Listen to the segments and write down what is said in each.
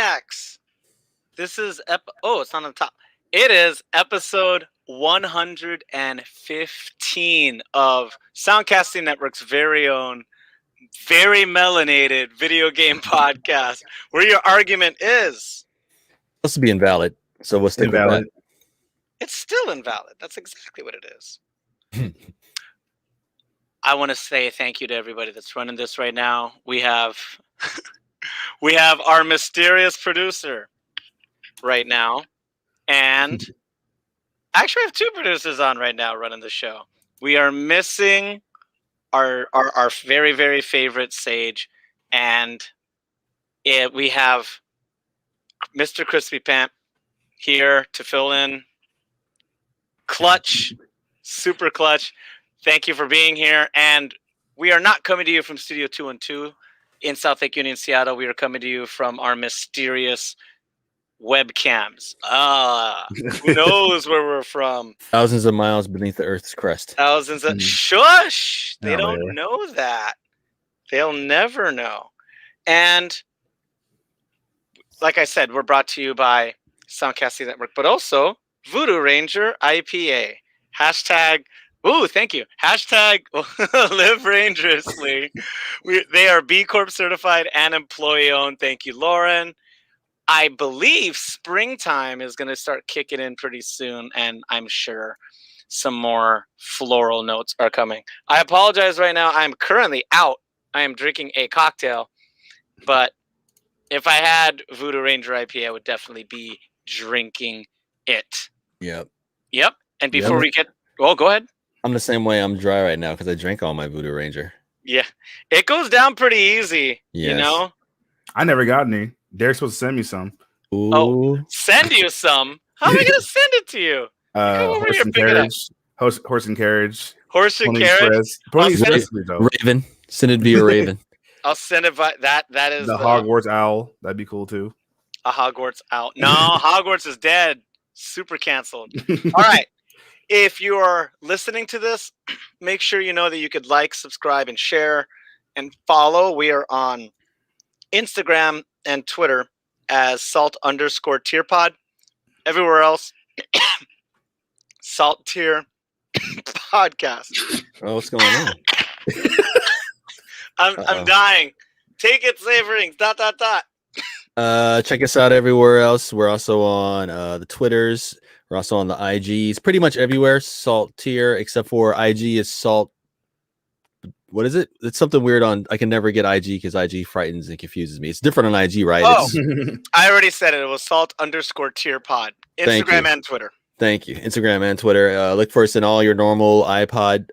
Maniacs. This is it's not on the top. It is episode 115 of Soundcasting Network's very own, very melanated video game podcast, where your argument is supposed to be invalid, so we'll stick with that. It's still invalid. That's exactly what it is. I want to say thank you to everybody that's running this right now. We have our mysterious producer right now, and actually we have two producers on right now running the show. We are missing our very, very favorite Sage, and we have Mr. CRISPYPANT here to fill in. Clutch, super clutch. Thank you for being here. And we are not coming to you from Studio 212 in South Lake Union, Seattle. We are coming to you from our mysterious webcams. Who knows where we're from? Thousands of miles beneath the Earth's crust. Thousands of... Shush! They don't know that. They'll never know. And like I said, we're brought to you by Soundcasting Network, but also Voodoo Ranger IPA. Hashtag... Ooh, thank you. Hashtag live dangerously. They are B Corp certified and employee owned. Thank you, Lauren. I believe springtime is going to start kicking in pretty soon, and I'm sure some more floral notes are coming. I apologize right now. I'm currently out. I am drinking a cocktail, but if I had Voodoo Ranger IPA, I would definitely be drinking it. Yep. And before we get... Oh, go ahead. I'm the same way. I'm dry right now because I drank all my Voodoo Ranger. Yeah. It goes down pretty easy, you know? I never got any. Derek's supposed to send me some. Ooh. Oh, send you some? How am I going to send it to you? Horse and carriage. Horse and carriage. Horse and carriage. Raven. Send it via Raven. I'll send it by that. That is the Hogwarts owl. That'd be cool too. A Hogwarts owl. No, Hogwarts is dead. Super canceled. All right. If you are listening to this, make sure you know that you could like, subscribe, and share, and follow. We are on Instagram and Twitter as salt_tierpod. Everywhere else, Salt Tier Podcast. Oh, what's going on? I'm dying. Take it, Saverings. ... Check us out everywhere else. We're also on the Twitters. We're also on the IGs. Pretty much everywhere. Salt Tier, except for IG is Salt. What is it? It's something weird on. I can never get IG because IG frightens and confuses me. It's different on IG, right? Oh, I already said it. It was salt_tierpod. Instagram and Twitter. Thank you. Instagram and Twitter. Look for us in all your normal podcast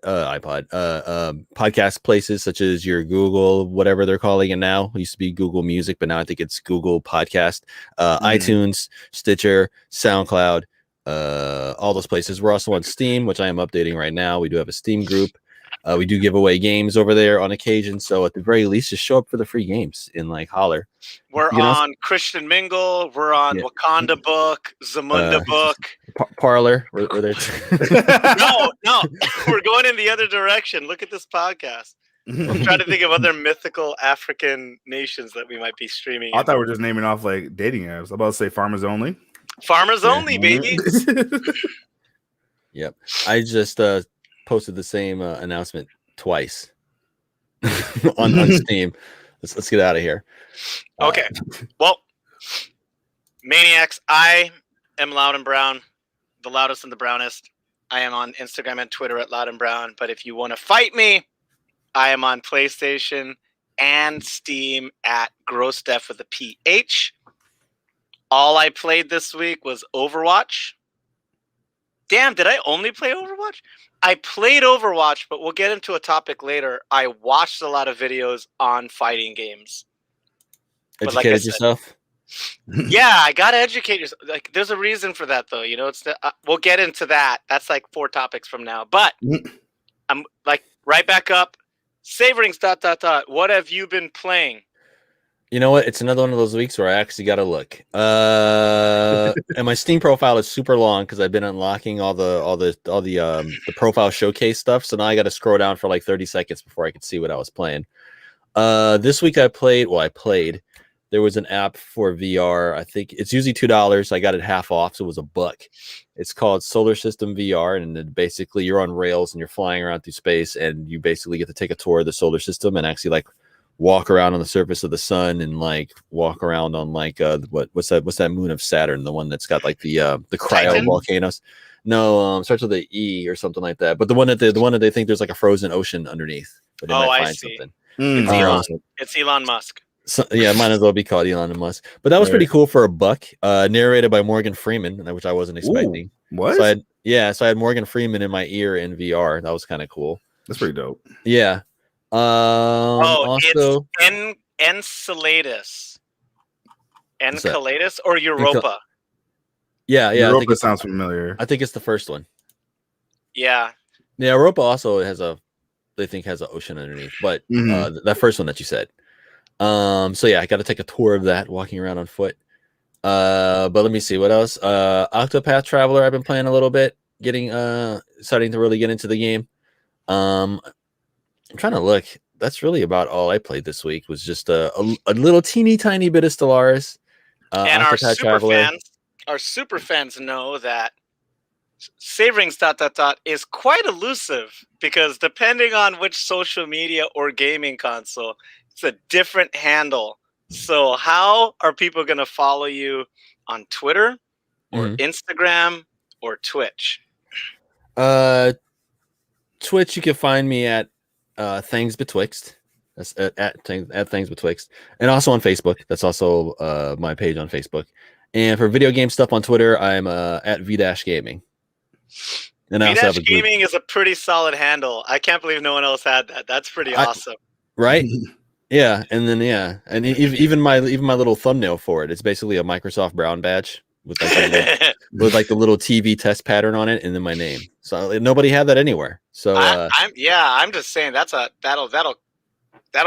places, such as your Google, whatever they're calling it now. It used to be Google Music, but now I think it's Google Podcast, iTunes, Stitcher, SoundCloud, all those places. We're also on Steam, which I am updating right now. We do have a Steam group. We do give away games over there on occasion. So at the very least, just show up for the free games and holler. We're on Christian Mingle. We're on Wakanda Book, Zamunda Book. Parlor. We're there. No. We're going in the other direction. Look at this podcast. I'm trying to think of other mythical African nations that we might be streaming. I thought we were just naming off dating apps. I'm about to say Farmers Only. Farmers Only, baby. Yep. I just posted the same announcement twice on Steam. Let's get out of here. Okay. Well, Maniacs, I am Loud and Brown, the loudest and the brownest. I am on Instagram and Twitter at Loud and Brown. But if you want to fight me, I am on PlayStation and Steam at GrossDef with a PH. All I played this week was Overwatch. Damn, did I only play Overwatch? I played Overwatch, but we'll get into a topic later. I watched a lot of videos on fighting games. Educated yourself? Yeah, I gotta educate yourself. There's a reason for that, though. It's we'll get into that. That's 4 topics from now. But I'm right back up. Saverings ... What have you been playing? You know what? It's another one of those weeks where I actually got to look. And my Steam profile is super long because I've been unlocking all the profile showcase stuff. So now I got to scroll down for 30 seconds before I could see what I was playing. This week I played there was an app for VR. I think it's usually $2. I got it half off, so it was $1. It's called Solar System VR, and then basically you're on rails and you're flying around through space, and you basically get to take a tour of the solar system and actually like walk around on the surface of the sun and like walk around on like what's that moon of Saturn, the one that's got like the cryo volcanoes. No, starts with an E or something like that. But the one that they think there's like a frozen ocean underneath. But they might find something. It's Elon Musk. So, yeah, it might as well be called Elon Musk. But that was pretty cool for $1. Narrated by Morgan Freeman, which I wasn't expecting. Ooh, what? So I had Morgan Freeman in my ear in VR. That was kind of cool. That's pretty dope. Yeah. Also, it's Enceladus. Enceladus or Europa? Yeah. Europa I think sounds familiar. I think it's the first one. Yeah. Yeah, Europa also has an ocean underneath, but that first one that you said. So yeah, I got to take a tour of that, walking around on foot. But let me see what else. Octopath Traveler, I've been playing a little bit, starting to really get into the game. I'm trying to look. That's really about all I played this week. Was just a little teeny tiny bit of Stellaris. And our super fans know that Saverings ... is quite elusive, because depending on which social media or gaming console, it's a different handle. So how are people going to follow you on Twitter or Instagram or Twitch? Twitch, you can find me at Things Betwixt. That's at Things Betwixt, and also on Facebook. That's also my page on Facebook. And for video game stuff on Twitter, I'm at V-Gaming. And I also have a group. Gaming is a pretty solid handle. I can't believe no one else had that. That's pretty awesome. Right? Yeah, and then and even my little thumbnail for it. It's basically a Microsoft brown badge with like the little TV test pattern on it, and then my name. So nobody had that anywhere. So I'm just saying that'll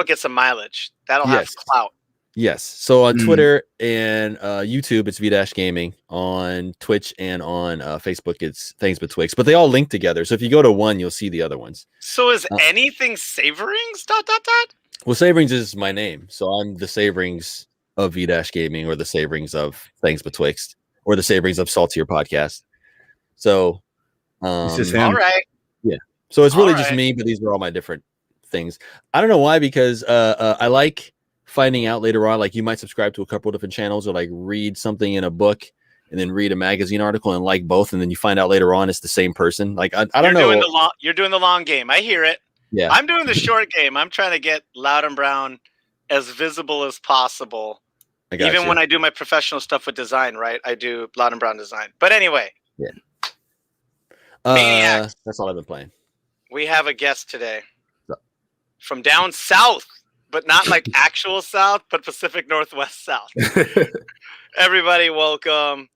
get some mileage. That'll have clout. Yes. So on Twitter and YouTube, it's V-Gaming. On Twitch and on Facebook, it's Things Betwixt. But they all link together. So if you go to one, you'll see the other ones. So is anything Saverings ... Well, Saverings is my name. So I'm the Saverings of V-Gaming, or the Saverings of Things Betwixt, or the Saverings of Saltier Podcast. So it's just him. All right. Yeah. So it's really just me, but these are all my different things. I don't know why, because I like finding out later on, like you might subscribe to a couple of different channels, or like read something in a book and then read a magazine article and like both, and then you find out later on it's the same person. Like I don't know. You're doing the long game. I hear it. Yeah. I'm doing the short game. I'm trying to get Loud and Brown as visible as possible. Even when I do my professional stuff with design, right? I do Loud and Brown design. But anyway. Yeah. Maniacs. That's all I've been playing. We have a guest today from down south. But not like actual South, but Pacific Northwest South. Everybody, welcome.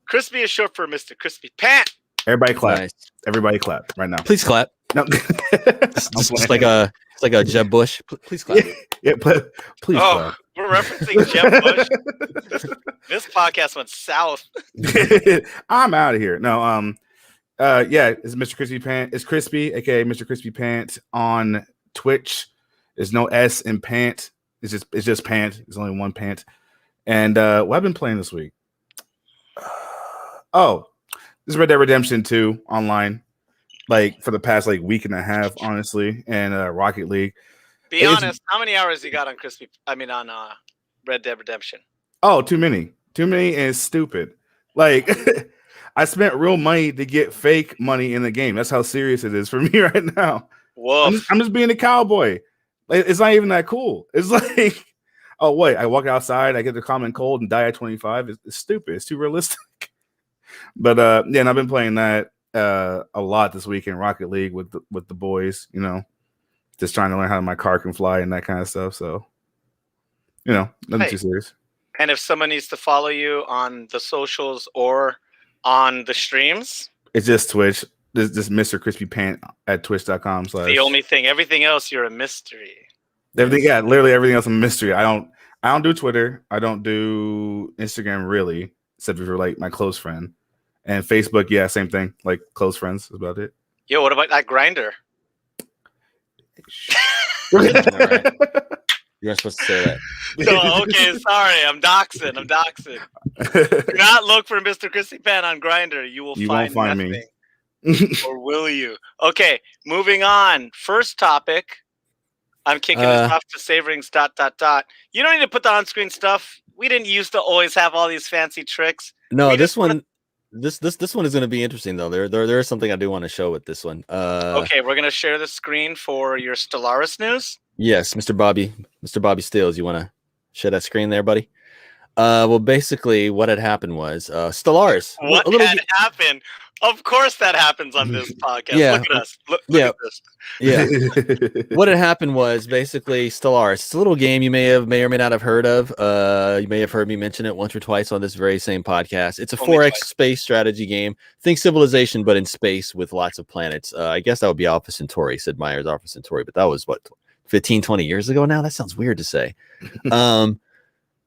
Crispy is short for Mr. Crispy Pant. Everybody clap. Nice. Everybody clap right now. Please clap. No. It's like a Jeb Bush. Please clap. Yeah, please clap. We're referencing Jeb Bush. This podcast went south. I'm out of here. No, yeah, it's Mr. Crispy Pant. It's Crispy, aka Mr. Crispy Pant on Twitch. There's no S in pant. It's just pant. There's only one pant. And what I've been playing this week. This is Red Dead Redemption 2 online. Like for the past week and a half, honestly, and Rocket League. Be honest, how many hours you got on Red Dead Redemption? Oh, too many. Too many and stupid. Like I spent real money to get fake money in the game. That's how serious it is for me right now. Whoa. I'm just being a cowboy. It's not even that cool. It's like, oh wait, I walk outside, I get the common cold and die at 25. It's stupid. It's too realistic. But yeah, and I've been playing that a lot this week in Rocket League with the boys. You know, just trying to learn how my car can fly and that kind of stuff. So, you know, nothing too serious. And if someone needs to follow you on the socials or on the streams, it's just Twitch. This Mr. Crispy Pant at twitch.com/ the only thing. Everything else, you're a mystery. Everything, yeah, literally everything else a mystery. I don't do Twitter. I don't do Instagram really, except for like my close friend. And Facebook, yeah, same thing. Like close friends is about it. Yo, what about that Grinder? You weren't supposed to say that. So, okay, sorry, I'm doxing. Do not look for Mr. Crispy Pan on Grindr. You will won't find nothing. me. Or will you? Okay, moving on. First topic. I'm kicking this off to Saverings ... You don't need to put the on-screen stuff. We didn't used to always have all these fancy tricks. No, this one is going to be interesting though. There is something I do want to show with this one. Okay, we're gonna share the screen for your Stellaris news. Yes, Mr. Bobby Steels, you want to share that screen there, buddy? Well, basically, what had happened was Stellaris. What had happened? Of course, that happens on this podcast. Yeah. Look at us. Look at this. Yeah. What had happened was basically Stellaris. It's a little game you may or may not have heard of. You may have heard me mention it once or twice on this very same podcast. It's a 4X space strategy game. Think Civilization, but in space with lots of planets. I guess that would be Alpha Centauri, Sid Meier's Alpha Centauri, but that was what, 15, 20 years ago now? That sounds weird to say.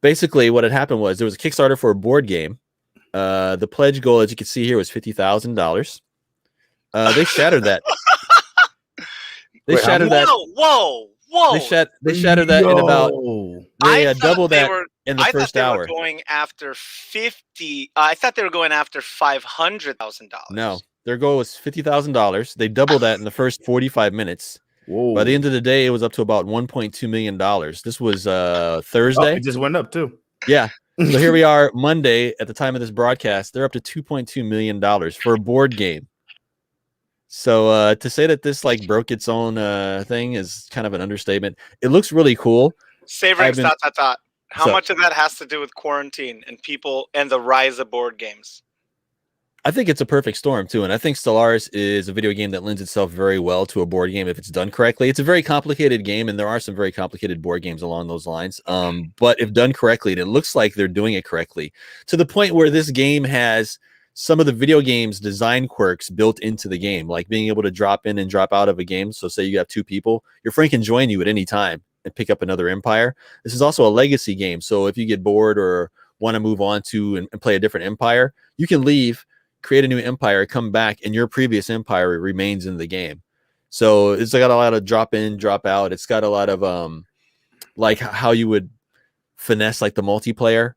Basically, what had happened was there was a Kickstarter for a board game. The pledge goal, as you can see here, was $50,000. They shattered that. They shattered that. Whoa! They shattered that in about. They doubled that in the first hour. Were going after 50. I thought they were going after $500,000. No, their goal was $50,000. They doubled that in the first 45 minutes. Whoa. By the end of the day, it was up to about $1.2 million. This was Thursday. It just went up too. Yeah. So here we are Monday at the time of this broadcast. They're up to $2.2 million for a board game. So to say that this like broke its own thing is kind of an understatement. It looks really cool. Saverings ... How much of that has to do with quarantine and people and the rise of board games? I think it's a perfect storm too, and I think Stellaris is a video game that lends itself very well to a board game if it's done correctly. It's a very complicated game, and there are some very complicated board games along those lines. But if done correctly, and it looks like they're doing it correctly, to the point where this game has some of the video game's design quirks built into the game, like being able to drop in and drop out of a game. So say you have two people, your friend can join you at any time and pick up another empire. This is also a legacy game, so if you get bored or want to move on to and play a different empire, you can leave, create a new empire, come back, and your previous empire remains in the game. So it's got a lot of drop in, drop out. It's got a lot of like how you would finesse like the multiplayer,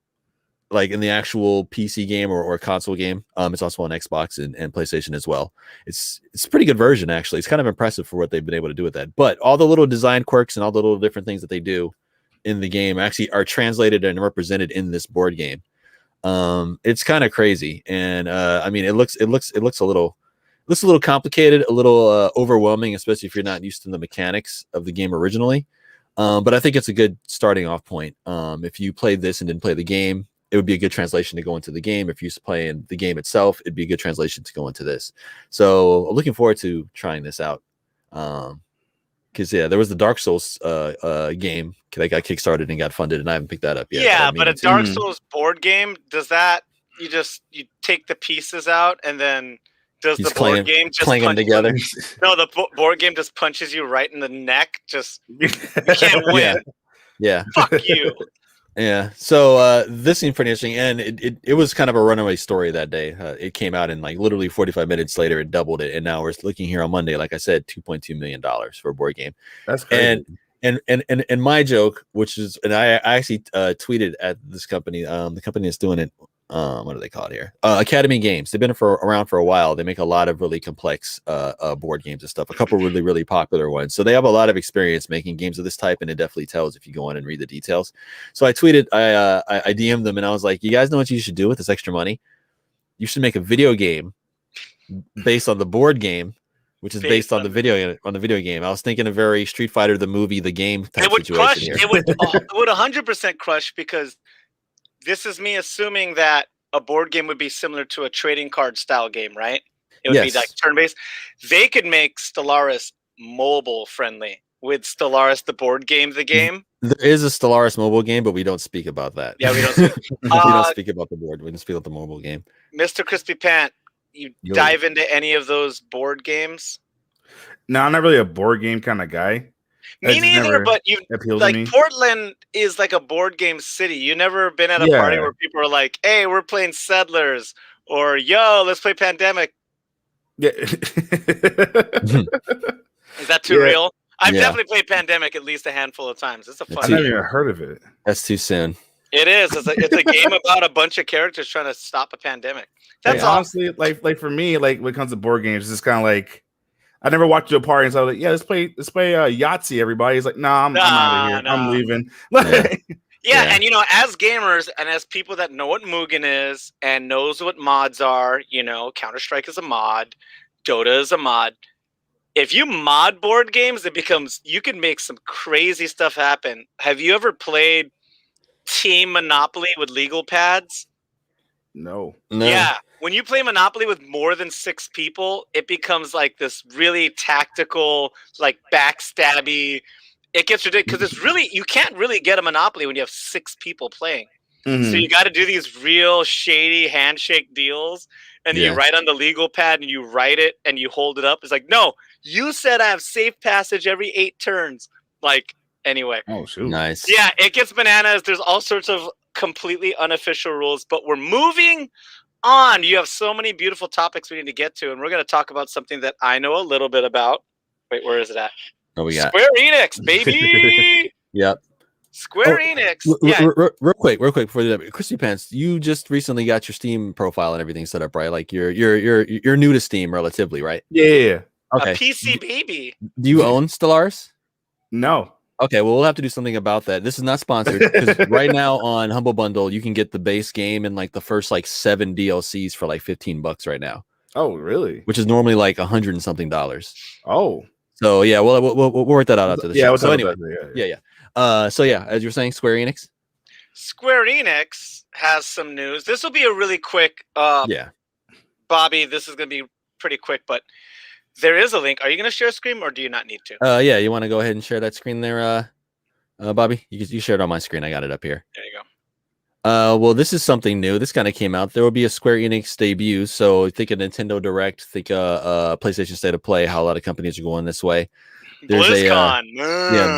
like in the actual PC game or console game. It's also on Xbox and PlayStation as well. It's a pretty good version, actually. It's kind of impressive for what they've been able to do with that. But all the little design quirks and all the little different things that they do in the game actually are translated and represented in this board game. It's kind of crazy, and I mean, it looks a little complicated, a little overwhelming, especially if you're not used to the mechanics of the game originally. But I think it's a good starting off point. If you played this and didn't play the game, it would be a good translation to go into the game. If you're playing the game itself, it'd be a good translation to go into this. So looking forward to trying this out. Because yeah, there was the Dark Souls game that got kickstarted and got funded, and I haven't picked that up yet. Yeah, but a Dark Souls board game, does that you take the pieces out and then does the board game just clang them together? No, the board game just punches you right in the neck. Just you can't win. Yeah. Fuck you. Yeah, so this seemed pretty interesting, and it was kind of a runaway story that day. It came out, and like literally 45 minutes later, it doubled it, and now we're looking here on Monday, like I said, $2.2 million for a board game. That's crazy. And my joke, which is, and I actually tweeted at this company, the company that's doing it. What do they call it here? Academy Games. They've been around for a while. They make a lot of really complex board games and stuff. A couple really popular ones. So they have a lot of experience making games of this type, and it definitely tells if you go on and read the details. So I tweeted, I DM'd them, and I was like, "You guys know what you should do with this extra money? You should make a video game based on the board game, which is based on the video game." I was thinking a very Street Fighter the movie, the game type situation crush. here. It would 100% crush, because this is me assuming that a board game would be similar to a trading card style game, right? It would be like turn-based. They could make Stellaris mobile friendly with Stellaris the board game. The game there is a Stellaris mobile game, but we don't speak about that. Yeah, we don't. We don't speak about the board. We don't speak about the mobile game. Mr. Crispy Pant, you dive into any of those board games? No, I'm not really a board game kind of guy. Me neither, but you like me. Portland is like a board game city. You never been at a party where people are like, "Hey, we're playing Settlers," or "Yo, let's play Pandemic." Yeah. Is that too real? I've definitely played Pandemic at least a handful of times. It's a fun I've game. never even heard of it. That's too soon. It is. It's a game about a bunch of characters trying to stop a pandemic. That's honestly, like for me, like when it comes to board games, it's kind of like I never walked to a party and so I was like, yeah, let's play Yahtzee, everybody. He's like, nah, I'm out of here. I'm leaving. Yeah, and as gamers and as people that know what Mugen is and knows what mods are, Counter-Strike is a mod, Dota is a mod. If you mod board games, you can make some crazy stuff happen. Have you ever played Team Monopoly with legal pads? No. Yeah. When you play Monopoly with more than 6 people, it becomes like this really tactical, like backstabby. It gets ridiculous because you can't really get a Monopoly when you have 6 people playing. Mm-hmm. So you got to do these real shady handshake deals, and you write on the legal pad and you write it and you hold it up. It's like, no, you said I have safe passage every 8 turns. Like, anyway. Oh, shoot. Nice. Yeah, it gets bananas. There's all sorts of completely unofficial rules, but we're moving on. You have so many beautiful topics we need to get to, and we're going to talk about something that I know a little bit about. Wait, where is it at? Oh, we got Square Enix, baby. Yep. Square Enix. Real quick before that, Crispy Pants, you just recently got your Steam profile and everything set up, right? Like you're new to Steam relatively, right? Yeah. Okay. A PC baby. Do you own Stellaris? No. Okay, well, we'll have to do something about that. This is not sponsored because right now on Humble Bundle, you can get the base game and like the first like 7 DLCs for like $15 right now. Oh, really? Which is normally like $100 and something. Oh. So yeah, we'll work that out after the show. So anyway, so yeah, as you're saying, Square Enix. Square Enix has some news. This will be a really quick. Bobby, this is going to be pretty quick, but there is a link. Are you going to share a screen, or do you not need to? Yeah, you want to go ahead and share that screen there, Bobby? You shared it on my screen. I got it up here. There you go. Well, this is something new. This kind of came out. There will be a Square Enix debut. So think a Nintendo Direct, think a PlayStation State of Play, how a lot of companies are going this way. There's BlizzCon.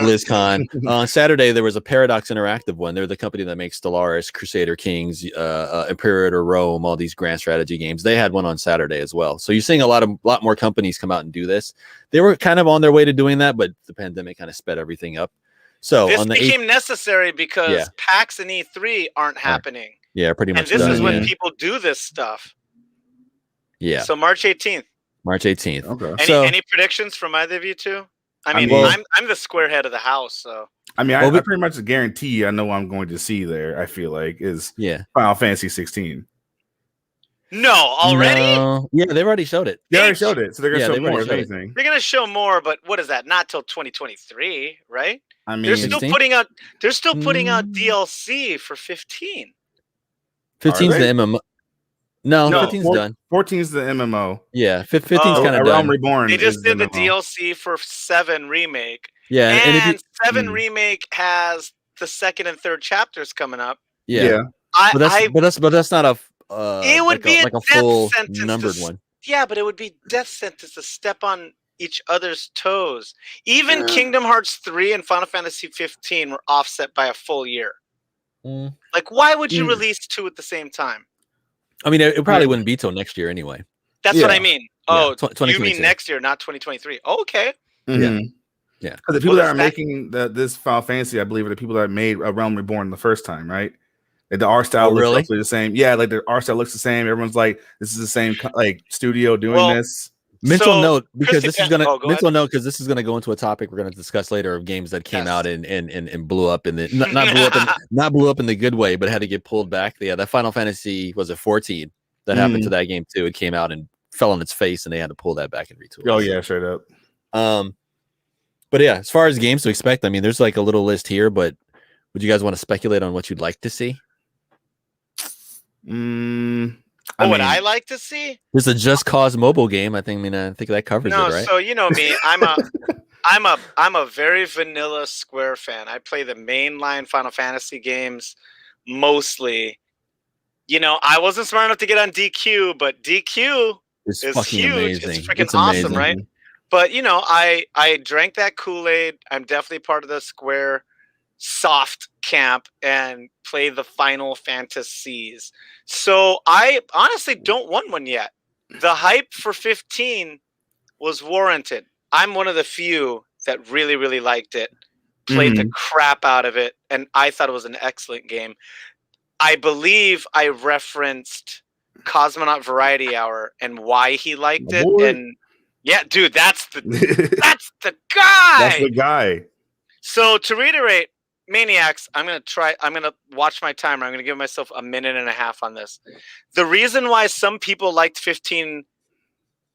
BlizzCon. On Saturday, there was a Paradox Interactive one. They're the company that makes Stellaris, Crusader Kings, Imperator Rome, all these grand strategy games. They had one on Saturday as well. So you're seeing a lot more companies come out and do this. They were kind of on their way to doing that, but the pandemic kind of sped everything up. So this became necessary because PAX and E3 aren't happening. Yeah, pretty much. And this is when people do this stuff. Yeah. So March 18th. March 18th. Okay. Any predictions from either of you two? I mean, I'm the square head of the house, so. I mean, I pretty much guarantee I know what I'm going to see there. I feel like is Final Fantasy 16. No, already? No. Yeah, they've already showed it. They already showed it, so they're gonna show more. If anything, they're gonna show more, but what is that? Not till 2023, right? I mean, they're still putting out DLC for 15. 15's the MMO. No, 15's done. 14's the MMO. Yeah, 15's kind of done. Realm Reborn. They just did the DLC for 7 Remake. Yeah, and 7 Remake has the 2nd and 3rd chapters coming up. Yeah. But that's not a. It would be like a full numbered one. Yeah, but it would be death sentence to step on each other's toes. Even Kingdom Hearts 3 and Final Fantasy 15 were offset by a full year. Like, why would you release 2 at the same time? I mean, it probably wouldn't be till next year anyway. That's what I mean. Oh, you 2022. mean next year, not 2023? Oh, okay. Yeah. Because the people that are making this Final Fantasy, I believe, are the people that made Realm Reborn the first time, right? Like the art style looks roughly the same. Yeah, like the art style looks the same. Everyone's like, this is the same like studio doing this. Mental note, because this is gonna this is gonna go into a topic we're gonna discuss later of games that came out and blew up in the not blew up in the good way, but had to get pulled back. Yeah, that Final Fantasy was it 14 that happened to that game too. It came out and fell on its face, and they had to pull that back and retool. Oh yeah, straight up. But yeah, as far as games to expect, I mean, there's like a little list here, but would you guys want to speculate on what you'd like to see? What I like to see? There's a Just Cause mobile game. I think that covers it, right? So you know me, I'm a very vanilla Square fan. I play the mainline Final Fantasy games mostly. You know, I wasn't smart enough to get on DQ, but DQ is huge. Amazing. It's freaking awesome, right? But you know, I drank that Kool-Aid. I'm definitely part of the Square soft camp and play the Final Fantasies. So I honestly don't want one yet. The hype for 15 was warranted. I'm one of the few that really, really liked it, played the crap out of it, and I thought it was an excellent game. I believe I referenced Cosmonaut Variety Hour and why he liked it. And yeah, dude, that's the guy. That's the guy. So to reiterate, Maniacs, I'm gonna watch my timer. I'm gonna give myself a minute and a half on this. The reason why some people liked 15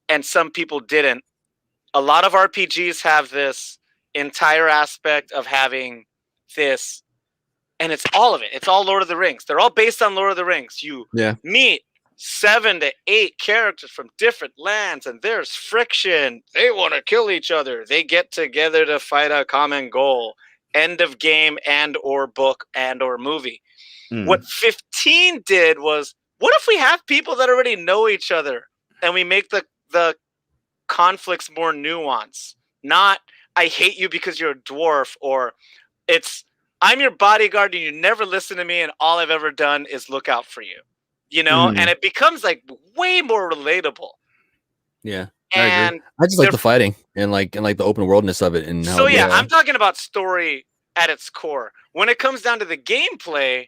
and some people didn't, a lot of RPGs have this entire aspect of having this, and it's all of it. It's all Lord of the Rings. They're all based on Lord of the Rings. You meet 7 to 8 characters from different lands, and there's friction. They want to kill each other. They get together to fight a common goal. End of game and or book and or movie. What 15 did was, what if we have people that already know each other and we make the conflicts more nuanced? Not, I hate you because you're a dwarf, or it's, I'm your bodyguard and you never listen to me and all I've ever done is look out for you. You know, and it becomes like way more relatable. Yeah. And I just like the fighting and like the open worldness of it. And so I'm talking about story at its core. When it comes down to the gameplay,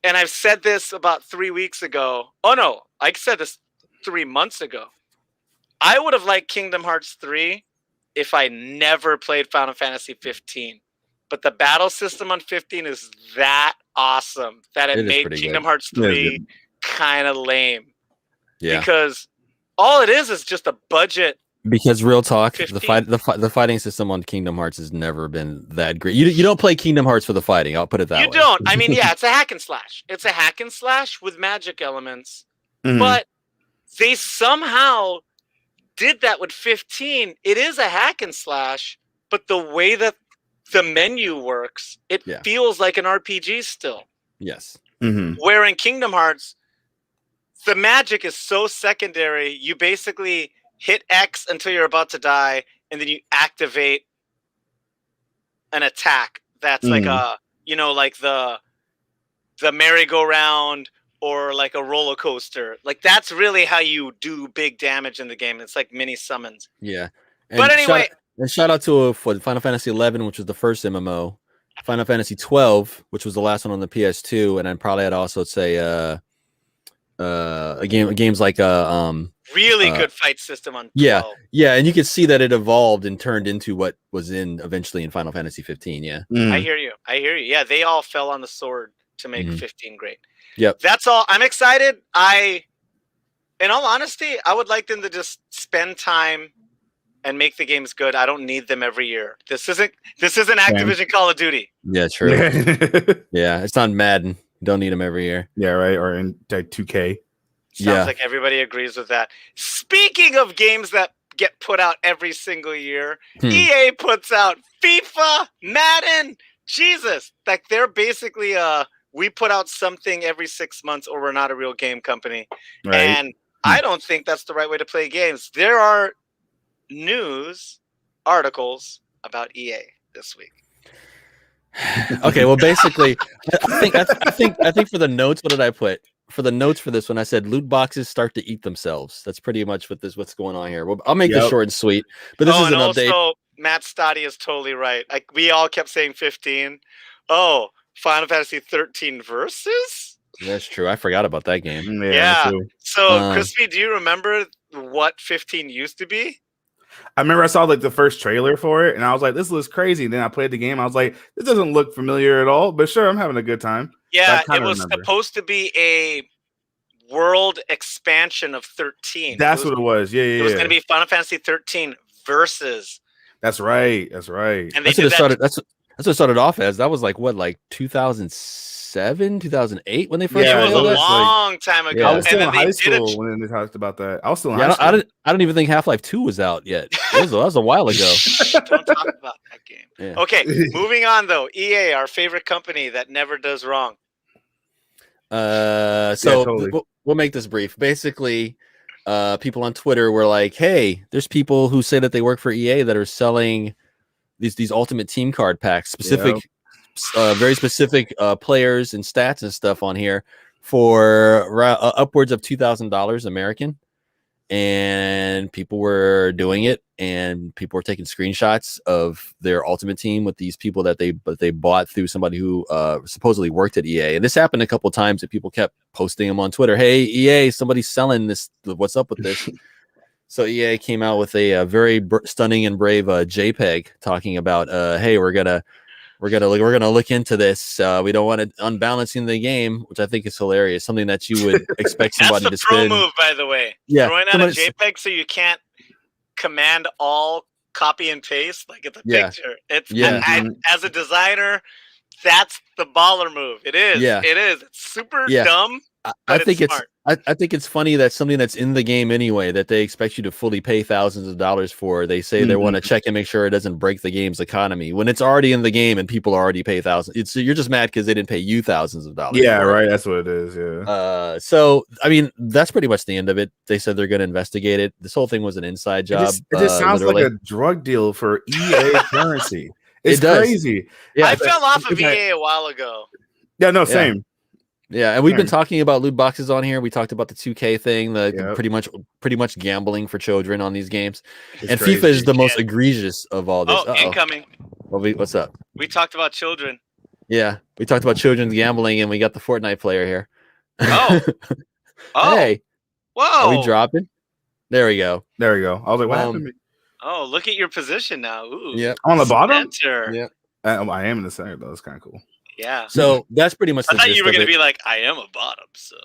and I've said this about 3 weeks ago. Oh no, I said this 3 months ago. I would have liked Kingdom Hearts 3 if I never played Final Fantasy 15. But the battle system on 15 is that awesome that it made Kingdom Hearts 3 kind of lame. Yeah. Because all it is just a budget. Because real talk, 15. the fighting system on Kingdom Hearts has never been that great. You don't play Kingdom Hearts for the fighting. I'll put it that way. You don't. I mean, yeah, it's a hack and slash. It's a hack and slash with magic elements. But they somehow did that with 15. It is a hack and slash, but the way that the menu works, it feels like an RPG still. Yes. Where in Kingdom Hearts, the magic is so secondary. You basically hit X until you're about to die, and then you activate an attack that's like a, you know, like the merry-go-round or like a roller coaster. Like that's really how you do big damage in the game. It's like mini summons. Yeah. But anyway, shout out to for Final Fantasy 11, which was the first MMO, Final Fantasy 12, which was the last one on the PS2, and then probably I'd also say games like really good fight system on 12. Yeah, and you could see that it evolved and turned into what was eventually in Final Fantasy 15. Yeah. I hear you. Yeah, they all fell on the sword to make 15 great. Yep. That's all. I'm excited. In all honesty, I would like them to just spend time and make the games good. I don't need them every year. This isn't Activision Call of Duty. Yeah, true. Yeah, it's not Madden. Don't need them every year. Yeah, right. Or in 2K. Sounds like everybody agrees with that. Speaking of games that get put out every single year, EA puts out FIFA, Madden. Jesus, like they're basically we put out something every 6 months, or we're not a real game company. Right. And I don't think that's the right way to play games. There are news articles about EA this week. Okay, well, basically, I think for the notes, what did I put? For the notes for this one, I said loot boxes start to eat themselves. That's pretty much what's going on here. Well, I'll make this short and sweet. But this is an update. Also, Matt Stoddy is totally right. Like we all kept saying 15. Oh, Final Fantasy 13 Versus? That's true. I forgot about that game. Yeah. So, Crispy, do you remember what 15 used to be? I remember I saw like the first trailer for it, and I was like, "This looks crazy." And then I played the game. I was like, "This doesn't look familiar at all." But sure, I'm having a good time. Yeah, it was supposed to be a world expansion of 13. That's what it was. Yeah. It was going to be Final Fantasy 13 Versus. That's right. And that's what it started. That's what it started off as. That was like what, like 2007, 2008 when they first. Yeah, it was a long time ago. Yeah. I was still in high school when they talked about that. I was still in high school. I don't even think Half-Life 2 was out yet. That was a while ago. Don't talk about that game. Yeah. Okay, moving on though. EA, our favorite company that never does wrong. Totally. We'll make this brief. Basically, people on Twitter were like, "Hey, there's people who say that they work for EA that are selling these ultimate team card packs, very specific players and stats and stuff on here for upwards of $2,000 American." and people were doing it, and people were taking screenshots of their Ultimate Team with these people that they bought through somebody who supposedly worked at EA. And this happened a couple of times that people kept posting them on Twitter. Hey, EA, somebody's selling this. What's up with this? So EA came out with a very stunning and brave JPEG talking about, hey, we're gonna look into this. We don't want it unbalancing the game, which I think is hilarious. Something that you would expect somebody That's to the pro spin. move, by the way. Yeah, Throwing out a JPEG so you can't command all copy and paste like it's a picture. It's as a designer, that's the baller move. It is. Yeah. It is. It's super dumb. I think it's funny that something that's in the game anyway that they expect you to fully pay thousands of dollars for. They say they want to check and make sure it doesn't break the game's economy when it's already in the game and people already pay thousands. You're just mad because they didn't pay you thousands of dollars. Yeah, right. That's what it is. Yeah. So I mean, that's pretty much the end of it. They said they're going to investigate it. This whole thing was an inside job. It just sounds literally like a drug deal for EA currency. It's crazy. Yeah, I fell off of EA a while ago. Yeah, no, same. Yeah, and we've been talking about loot boxes on here. We talked about the 2K thing, the pretty much gambling for children on these games. And crazy. FIFA is the most egregious of all this. Oh, incoming. What's up? We talked about children. Yeah, we talked about children's gambling, and we got the Fortnite player here. Oh. Hey. Whoa. Are we dropping? There we go. There we go. I was like, what happened to me? Oh, look at your position now. Ooh. Yeah. On the bottom? Yeah. I am in the center, though. It's kind of cool. Yeah. So that's pretty much. I thought you were going to be like, I am a bottom. So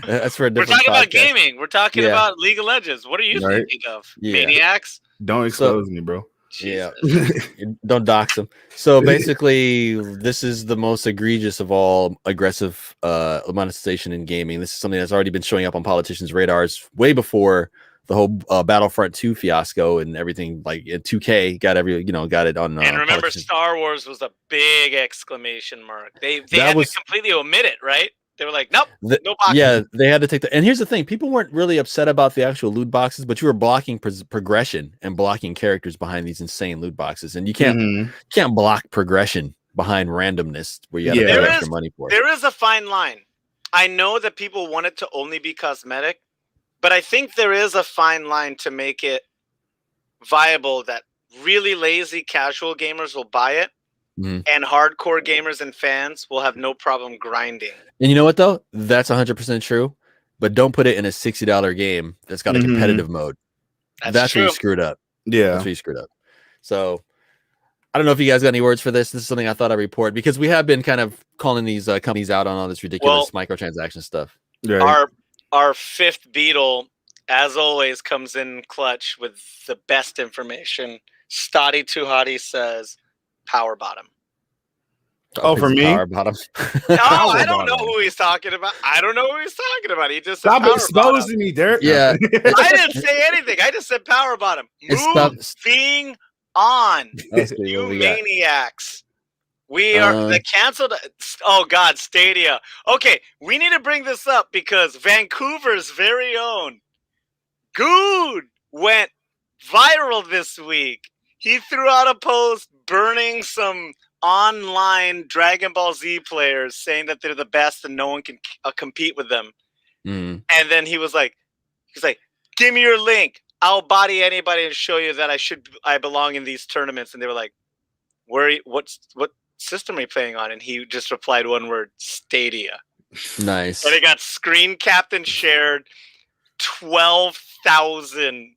that's for a different. We're talking about gaming. We're talking about League of Legends. What are you thinking of? Maniacs? Don't expose me, bro. Jesus. Yeah. Don't dox them. So basically, this is the most egregious of all aggressive monetization in gaming. This is something that's already been showing up on politicians' radars way before the whole Battlefront 2 fiasco and everything. Like 2K got it on. And remember, Star Wars was a big exclamation mark. They had to completely omit it, right? They were like, nope, no boxes. Yeah, they had to take and here's the thing: people weren't really upset about the actual loot boxes, but you were blocking progression and blocking characters behind these insane loot boxes, and you can't block progression behind randomness where you have to pay extra money for it. There is a fine line. I know that people want it to only be cosmetic, but I think there is a fine line to make it viable that really lazy casual gamers will buy it. And hardcore gamers and fans will have no problem grinding. And you know what, though? That's 100% true. But don't put it in a $60 game that's got a competitive mode. That's where you screwed up. Yeah. That's where you screwed up. So I don't know if you guys got any words for this. This is something I thought I'd report because we have been kind of calling these companies out on all this ridiculous microtransaction stuff. Right. Our fifth Beetle, as always, comes in clutch with the best information. Stoddy Too Hottie says, power bottom. Oh, for me? Power bottom. No, I don't know who he's talking about. He just said stop exposing me, Derek. Yeah. I didn't say anything. I just said power bottom. Moving on. You maniacs. We are the canceled. Oh, God, Stadia. Okay, we need to bring this up because Vancouver's very own Good went viral this week. He threw out a post burning some online Dragon Ball Z players, saying that they're the best and no one can compete with them. And then he was like, "Give me your link. I'll body anybody and show you that I belong in these tournaments." And they were like, "What system are you playing on?" And he just replied one word: Stadia. Nice. And it got screen capped and shared 12,000.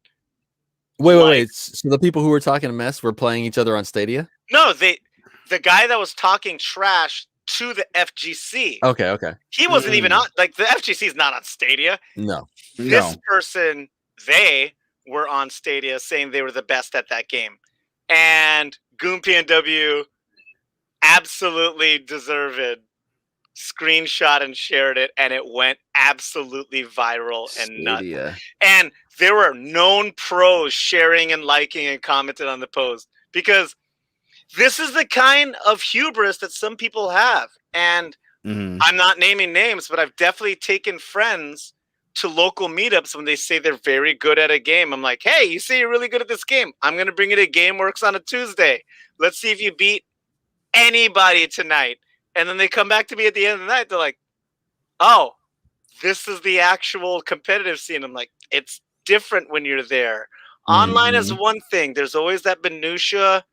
Wait. So the people who were talking mess were playing each other on Stadia? No, the guy that was talking trash to the FGC. Okay. He wasn't even on. Like the FGC is not on Stadia. No. This person, they were on Stadia, saying they were the best at that game, and Goon PNW absolutely deserved. Screenshot and shared it, and it went absolutely viral and nuts. And there were known pros sharing and liking and commented on the post because this is the kind of hubris that some people have. And I'm not naming names, but I've definitely taken friends to local meetups when they say they're very good at a game. I'm like, hey, you say you're really good at this game. I'm going to bring you to GameWorks on a Tuesday. Let's see if you beat anybody tonight. And then they come back to me at the end of the night. They're like, oh, this is the actual competitive scene. I'm like, it's different when you're there. Online is one thing. There's always that minutia.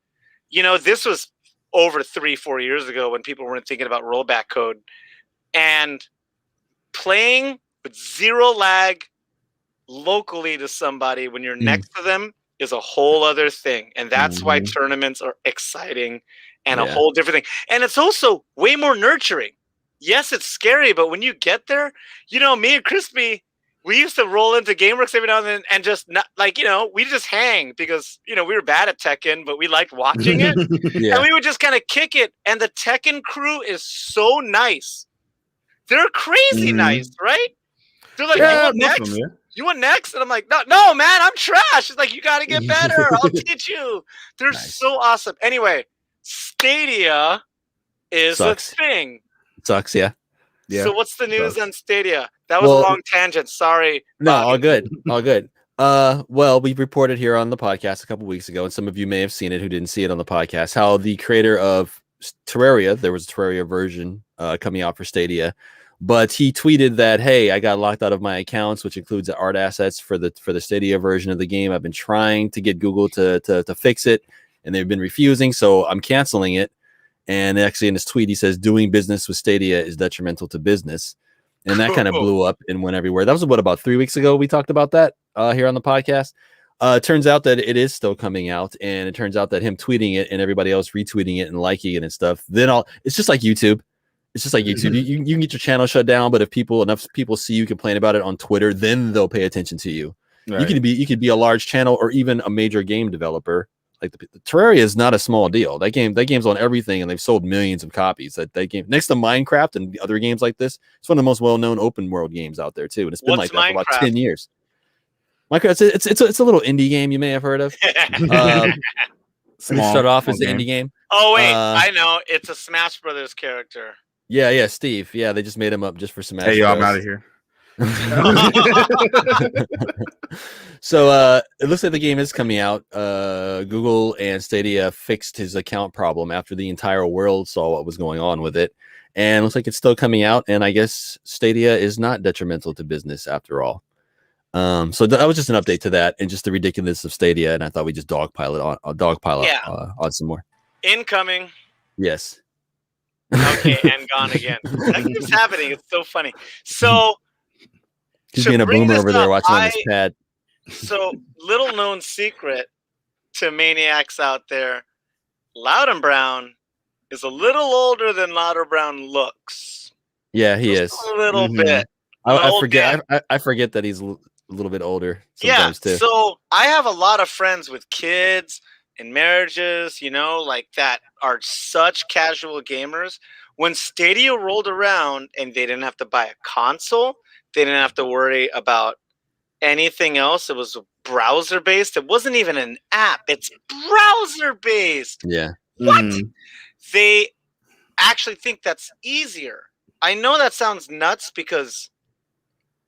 This was over 3-4 years ago when people weren't thinking about rollback code. And playing with zero lag locally to somebody when you're next to them is a whole other thing. And that's why tournaments are exciting and a whole different thing. And it's also way more nurturing. Yes, it's scary, but when you get there, me and Crispy, we used to roll into GameWorks every now and then and just not we just hang because, we were bad at Tekken, but we liked watching it. And we would just kind of kick it. And the Tekken crew is so nice. They're crazy nice, right? They're like, you want next? You want next? And I'm like, no, man, I'm trash. It's like, you got to get better. I'll teach you. They're so awesome. Anyway, Stadia is a thing. Sucks, yeah. So what's the news on Stadia? That was a long tangent. Sorry. No, all good. All good. Well, we reported here on the podcast a couple weeks ago, and some of you may have seen it who didn't see it on the podcast, how the creator of Terraria, there was a Terraria version coming out for Stadia, but he tweeted that, hey, I got locked out of my accounts, which includes the art assets for the Stadia version of the game. I've been trying to get Google to fix it, and they've been refusing, so I'm canceling it. And actually in his tweet, he says, doing business with Stadia is detrimental to business. And that kind of blew up and went everywhere. That was about 3 weeks ago. We talked about that here on the podcast. It turns out that it is still coming out. And it turns out that him tweeting it and everybody else retweeting it and liking it and stuff. It's just like YouTube. It's just like YouTube. You can get your channel shut down. But if enough people see you complain about it on Twitter, then they'll pay attention to you. Right. You could be a large channel or even a major game developer. Like the Terraria is not a small deal. That game's on everything, and they've sold millions of copies. That game, next to Minecraft and other games like this, it's one of the most well-known open world games out there too. And it's been like that for about 10 years. Minecraft, it's a little indie game you may have heard of. It started off as an indie game. Oh wait, I know. It's a Smash Brothers character. Yeah, Steve. Yeah, they just made him up just for Smash. Hey, yo, I'm out of here. So it looks like the game is coming out. Google and Stadia fixed his account problem after the entire world saw what was going on with it, and it looks like it's still coming out. And I guess Stadia is not detrimental to business after all. So that was just an update to that and just the ridiculousness of Stadia. And I thought we just dogpile on some more. Incoming. Yes. Okay, and gone again. That keeps happening. It's so funny. So he's being a boomer over there watching on his pad. So, little known secret to maniacs out there, Loud and Brown is a little older than Loud and Brown looks. Yeah, he is. A little bit. I forget. I forget that he's a little bit older sometimes too. So I have a lot of friends with kids and marriages, like that are such casual gamers. When Stadia rolled around and they didn't have to buy a console, they didn't have to worry about anything else. It was browser based. It wasn't even an app. It's browser based. Yeah. What? They actually think that's easier. I know that sounds nuts because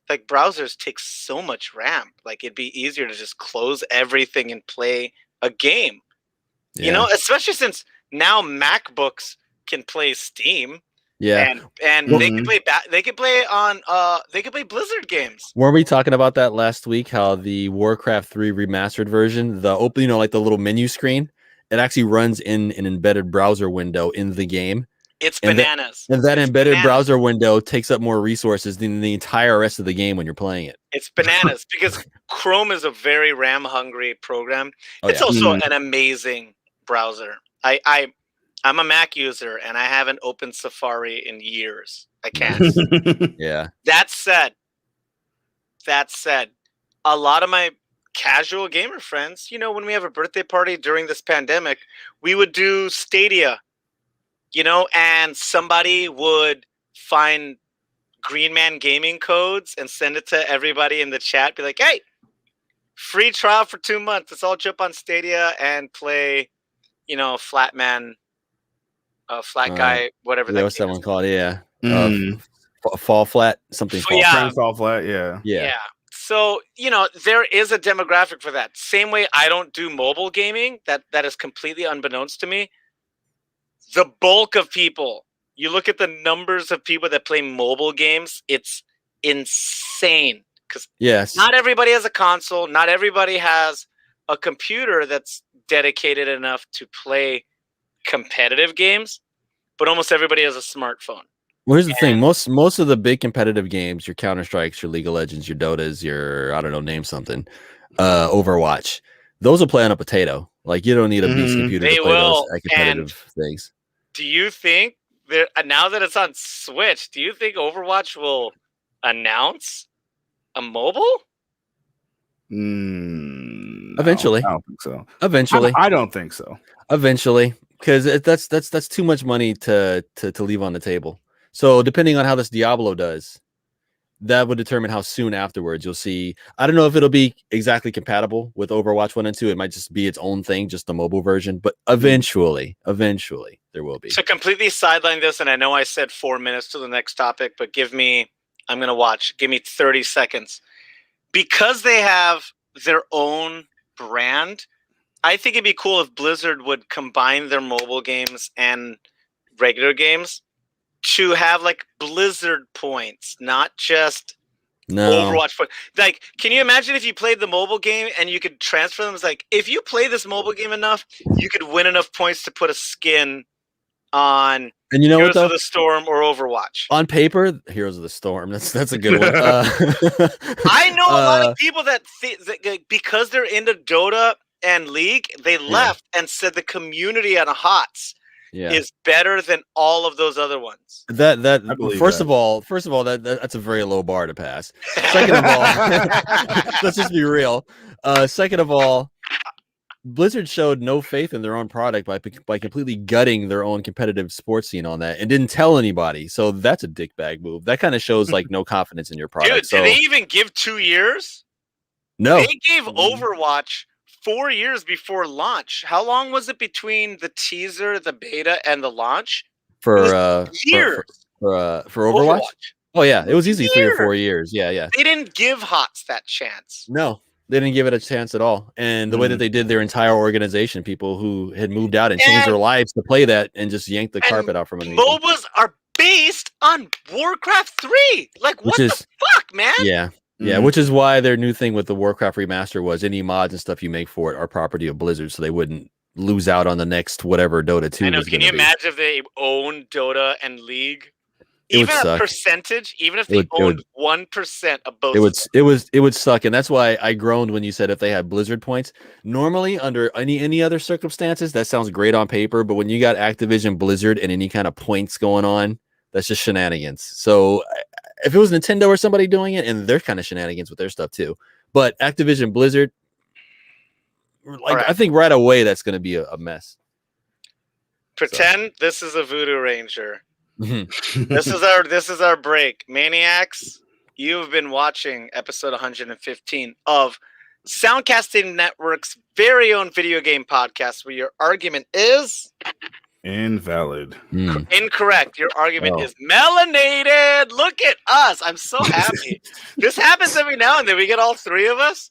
like browsers take so much RAM. Like it'd be easier to just close everything and play a game. Yeah. Especially since now MacBooks can play Steam. Yeah, and they can play. They can play on. They can play Blizzard games. Weren't we talking about that last week? How the Warcraft 3 remastered version, the open, like the little menu screen, it actually runs in an embedded browser window in the game. It's bananas. And that embedded browser window takes up more resources than the entire rest of the game when you're playing it. It's bananas because Chrome is a very RAM hungry program. It's also an amazing browser. I'm a Mac user, and I haven't opened Safari in years. I can't. Yeah. That said, a lot of my casual gamer friends, when we have a birthday party during this pandemic, we would do Stadia, and somebody would find Green Man Gaming codes and send it to everybody in the chat. Be like, hey, free trial for 2 months. Let's all jump on Stadia and play, Flatman. Flat guy, whatever that was someone called, Fall Flat, something. Fall Flat, yeah. So there is a demographic for that. Same way I don't do mobile gaming. That is completely unbeknownst to me. The bulk of people, you look at the numbers of people that play mobile games. It's insane because Yes. not everybody has a console. Not everybody has a computer that's dedicated enough to play competitive games, but almost everybody has a smartphone. Well, here's the thing. Most of the big competitive games, your Counter-Strikes, your League of Legends, your Dotas, your, I don't know, name something, Overwatch, those will play on a potato. Like, you don't need a beast computer They to play those will, competitive things. Do you think that now that it's on Switch, do you think Overwatch will announce a mobile? Eventually. I don't think so. Eventually. I don't think so. Eventually, because that's too much money to leave on the table. So depending on how this Diablo does, that would determine how soon afterwards you'll see. I don't know if it'll be exactly compatible with Overwatch 1 and 2. It might just be its own thing, just the mobile version. But eventually there will be. To completely sideline this, and I know I said 4 minutes to the next topic, but I'm going to watch. Give me 30 seconds. Because they have their own brand, I think it'd be cool if Blizzard would combine their mobile games and regular games to have like Blizzard points, not just Overwatch points. Like, can you imagine if you played the mobile game and you could transfer them? It's like, if you play this mobile game enough, you could win enough points to put a skin on and you know Heroes what, of the Storm or Overwatch. On paper, Heroes of the Storm. That's a good one. I know a lot of people that because they're into Dota and League, they left and said the community on HOTS is better than all of those other ones. First of all, that's a very low bar to pass. Second of all, let's just be real. Second of all, Blizzard showed no faith in their own product by completely gutting their own competitive sports scene on that and didn't tell anybody. So that's a dickbag move. That kind of shows like no confidence in your product. Dude, did they even give 2 years? No. They gave Overwatch 4 years before launch. How long was it between the teaser, the beta, and the launch? For years. For Overwatch? Oh yeah, it was easily 3 or 4 years. Yeah. They didn't give HOTS that chance. No. They didn't give it a chance at all. And the way that they did their entire organization, people who had moved out and changed their lives to play that and just yanked the carpet out from underneath them. MOBAs are based on Warcraft 3. Like, what the fuck, man? Yeah. Yeah, which is why their new thing with the Warcraft remaster was any mods and stuff you make for it are property of Blizzard, so they wouldn't lose out on the next whatever Dota 2 I know. was Can you imagine if they own Dota and League? Even a percentage, even if they owned 1% of both, it would suck, and that's why I groaned when you said if they had Blizzard points. Normally, under any other circumstances, that sounds great on paper, but when you got Activision Blizzard and any kind of points going on, that's just shenanigans. So if it was Nintendo or somebody doing it, and they're kind of shenanigans with their stuff too, but Activision Blizzard, I think right away that's going to be a mess. Pretend this is a Voodoo Ranger. This is our break. Maniacs, you've been watching episode 115 of Soundcasting Network's very own video game podcast, where your argument is invalid. Incorrect. Your argument is melanated. Look at us. I'm so happy. This happens every now and then. We get all three of us.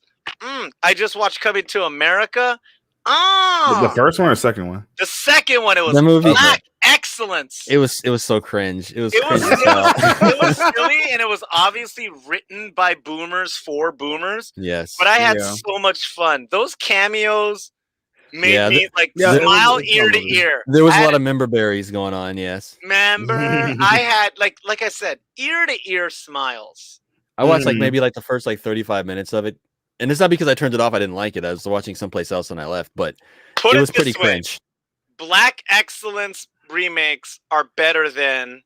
I just watched Coming to America. The first one or second one? The second one. It was Black Excellence. It was so cringe. It was silly, and it was obviously written by boomers for boomers. Yes. But I had so much fun. Those cameos made me smile ear to ear. There was a lot of member berries going on, yes. I had like I said, ear to ear smiles. I watched maybe the first 35 minutes of it. And it's not because I turned it off. I didn't like it. I was watching someplace else and I left, but it was pretty cringe. Black Excellence remakes are better than.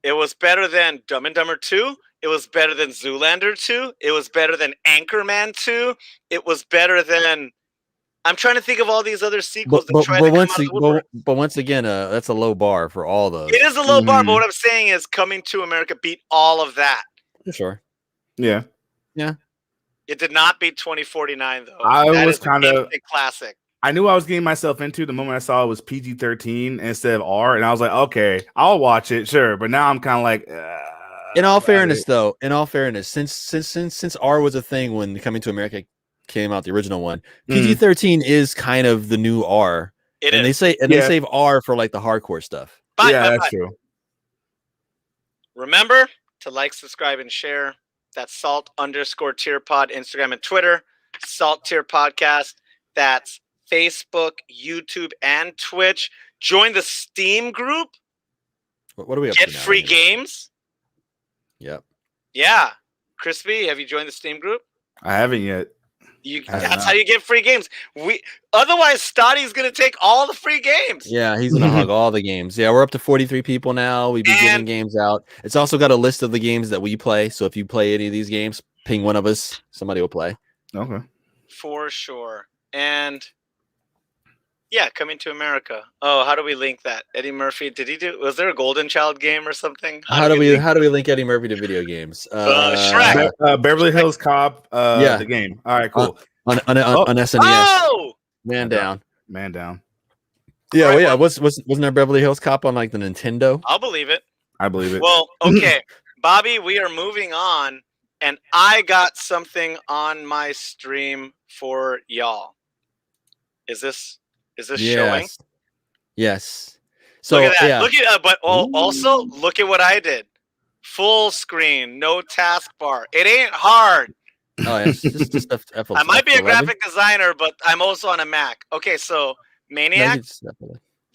It was better than Dumb and Dumber 2. It was better than Zoolander 2. It was better than Anchorman 2. It was better than. I'm trying to think of all these other sequels. But once again, that's a low bar for all those. It is a low bar, but what I'm saying is Coming to America beat all of that. For sure. Yeah. It did not beat 2049 though. I was kind of classic. I knew I was getting myself into the moment I saw it was PG-13 instead of R, and I was like, okay, I'll watch it, sure. But now I'm kind of like. In all fairness, since R was a thing when Coming to America came out, the original one, PG-13 is kind of the new R. They save R for the hardcore stuff. That's true. Remember to like, subscribe, and share. That's salt_tier pod, Instagram and Twitter. Salt Tier Podcast. That's Facebook, YouTube, and Twitch. Join the Steam group. What are we up Get to now? free games. Yep. Yeah. Crispy, have you joined the Steam group? I haven't yet. That's how you get free games. Otherwise, Stoddy's gonna take all the free games. Yeah, he's gonna hog all the games. Yeah, we're up to 43 people now. We've been giving games out. It's also got a list of the games that we play. So if you play any of these games, ping one of us. Somebody will play. Okay. For sure. And yeah, Coming to America. Oh, how do we link that? Eddie Murphy, was there a Golden Child game or something? How do we link Eddie Murphy to video games? Shrek. Beverly Hills Cop, yeah. The game. All right, cool. On SNES. Oh! Man down. Yeah, well, yeah. Wasn't there Beverly Hills Cop on like the Nintendo? I'll believe it. I believe it. Well, okay. Bobby, we are moving on, and I got something on my stream for y'all. Is this showing? Yes. So look at that. Yeah. Look at but also look at what I did. Full screen, no taskbar. It ain't hard. Oh, yeah. Just I might be a graphic designer, but I'm also on a Mac. Okay, so Maniac.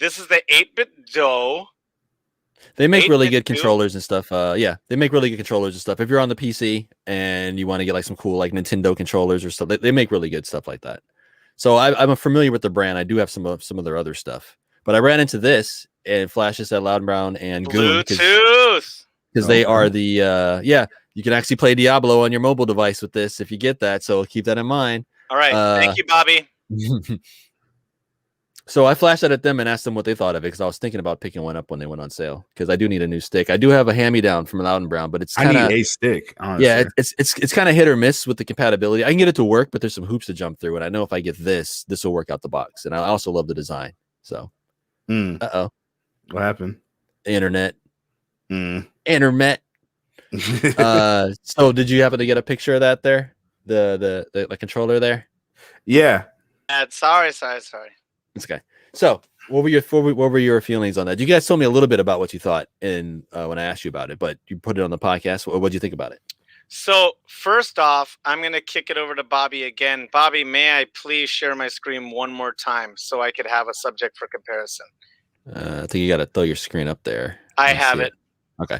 This is the 8-bit dough. They make really good controllers and stuff. Yeah, they make really good controllers and stuff. If you're on the PC and you want to get like some cool like Nintendo controllers or stuff, they make really good stuff like that. So I'm familiar with the brand. I do have some of their other stuff, but I ran into this and flashes at Loud and Brown and Goon Bluetooth because they are the you can actually play Diablo on your mobile device with this if you get that. So keep that in mind. All right, thank you, Bobby. So I flashed that at them and asked them what they thought of it because I was thinking about picking one up when they went on sale because I do need a new stick. I do have a hand-me-down from Loud and Brown, but it's kind of I need a stick. Honestly. Yeah, it's kind of hit or miss with the compatibility. I can get it to work, but there's some hoops to jump through, and I know if I get this will work out the box. And I also love the design. So, what happened? Internet. Internet. So did you happen to get a picture of that there? The controller there? Yeah. Sorry. It's okay. So what were your feelings on that? You guys told me a little bit about what you thought in when I asked you about it, but you put it on the podcast. What did you think about it? So first off, I'm going to kick it over to Bobby again. Bobby, may I please share my screen one more time so I could have a subject for comparison? I think you got to throw your screen up there. I have it. Okay.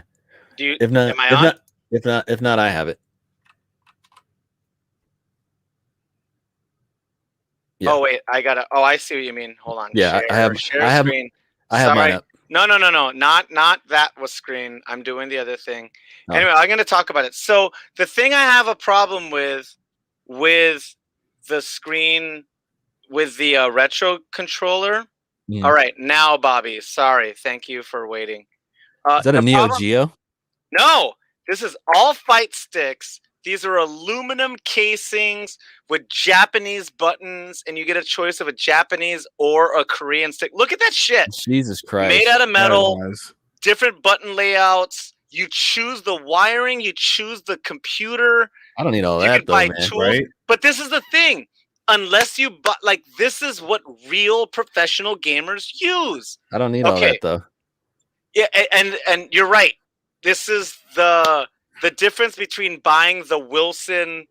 Am I on? If not, I have it. Yeah. Oh wait, I see what you mean. Hold on. Yeah, share I have screen. I have mine up. No. Not that was screen. I'm doing the other thing. Oh. Anyway, I'm going to talk about it. So the thing I have a problem with the screen with the retro controller. All right, now Bobby. Sorry, thank you for waiting. Is that a Neo Geo? No, this is all fight sticks. These are aluminum casings with Japanese buttons, and you get a choice of a Japanese or a Korean stick. Look at that shit. Jesus Christ. Made out of metal, different button layouts. You choose the wiring, you choose the computer. I don't need all that, though, man. Right? But this is the thing. Unless you this is what real professional gamers use. I don't need all that, though. Yeah, and you're right. This is the difference between buying the Wilson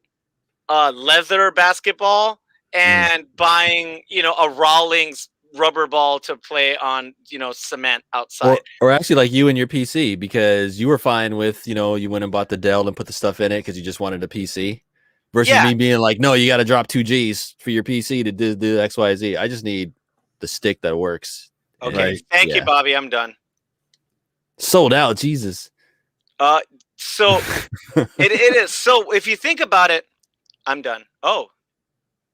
leather basketball and buying, a Rawlings rubber ball to play on, cement outside. Or actually like you and your PC, because you were fine with, you went and bought the Dell and put the stuff in it because you just wanted a PC. Versus me being like, no, you got to drop 2 Gs for your PC to do X, Y, Z. I just need the stick that works. Okay, thank you, Bobby. I'm done. Sold out, Jesus. So it is. So if you think about it, I'm done. Oh,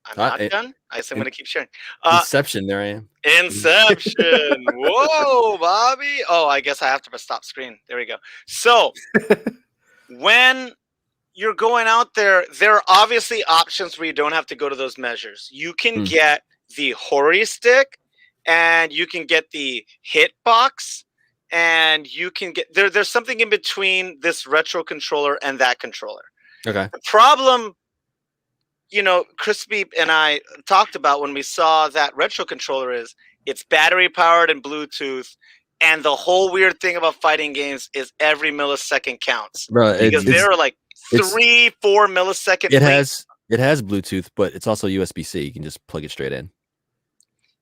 I'm not done. I'm going to keep sharing. Inception, there I am. Inception. Whoa, Bobby. Oh, I guess I have to stop screen. There we go. So when you're going out there are obviously options where you don't have to go to those measures. You can get the Hori stick, and you can get the Hitbox. And you can get there's something in between this retro controller and that controller. Okay. The problem, Crispy and I talked about when we saw that retro controller is it's battery powered and Bluetooth, And the whole weird thing about fighting games is every millisecond counts. Bro, Because there are like 3-4 millisecond. It has Bluetooth, but it's also USB-C. You can just plug it straight in.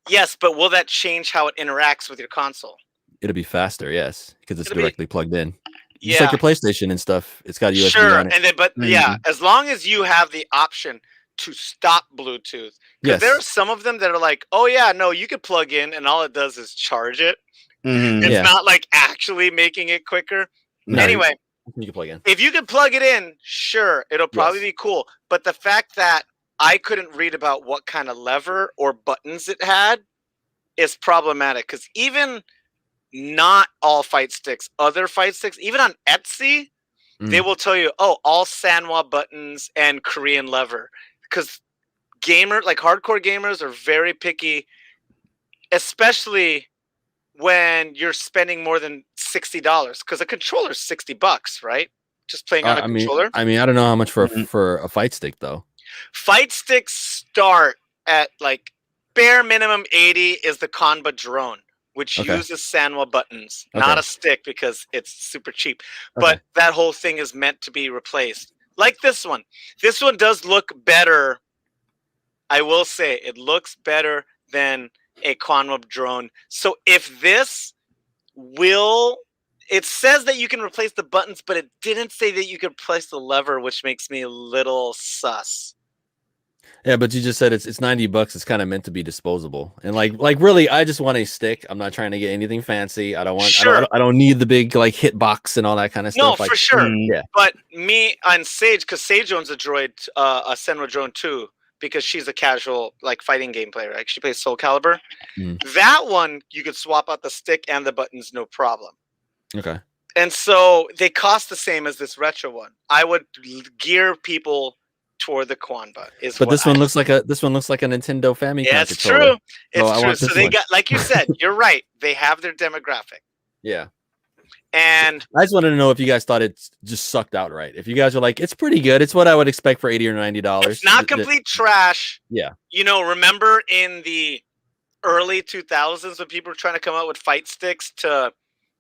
Yes, but will that change how it interacts with your console? It'll be faster, yes, because it's directly plugged in. Yeah, just like your PlayStation and stuff. It's got USB sure, on it. and then yeah, as long as you have the option to stop Bluetooth, because there are some of them that are like, oh yeah, no, you could plug in, and all it does is charge it. It's not like actually making it quicker. No, anyway, you can plug in. If you could plug it in, sure, it'll probably be cool. But the fact that I couldn't read about what kind of lever or buttons it had is problematic, because even not all fight sticks, other fight sticks, even on Etsy, they will tell you, oh, all Sanwa buttons and Korean lever, because hardcore gamers are very picky, especially when you're spending more than $60, because a controller's $60, right? Just playing on a controller. I don't know how much for a fight stick though. Fight sticks start at like bare minimum 80 is the Kanba drone, which uses Sanwa buttons, not a stick because it's super cheap. But that whole thing is meant to be replaced. Like this one. This one does look better. I will say it looks better than a Kanba drone. So if this it says that you can replace the buttons, but it didn't say that you could replace the lever, which makes me a little sus. Yeah, but you just said it's $90. It's kind of meant to be disposable, and like really, I just want a stick. I'm not trying to get anything fancy. I don't want. Sure. I don't need the big like hit box and all that kind of stuff. No, for sure. Yeah. But me on Sage, because Sage owns a droid, a Senwa drone too, because she's a casual like fighting game player. Like she plays Soul Calibur. That one you could swap out the stick and the buttons, no problem. Okay. And so they cost the same as this retro one. I would gear people toward the Kwanba. But this one looks like a Nintendo Famicom. Yeah, it's true. It's true. So they got, like you said, you're right. They have their demographic. Yeah. And I just wanted to know if you guys thought it just sucked outright. If you guys are like, it's pretty good. It's what I would expect for $80 or $90. It's not complete trash. Yeah. You know, remember in the early 2000s when people were trying to come out with fight sticks to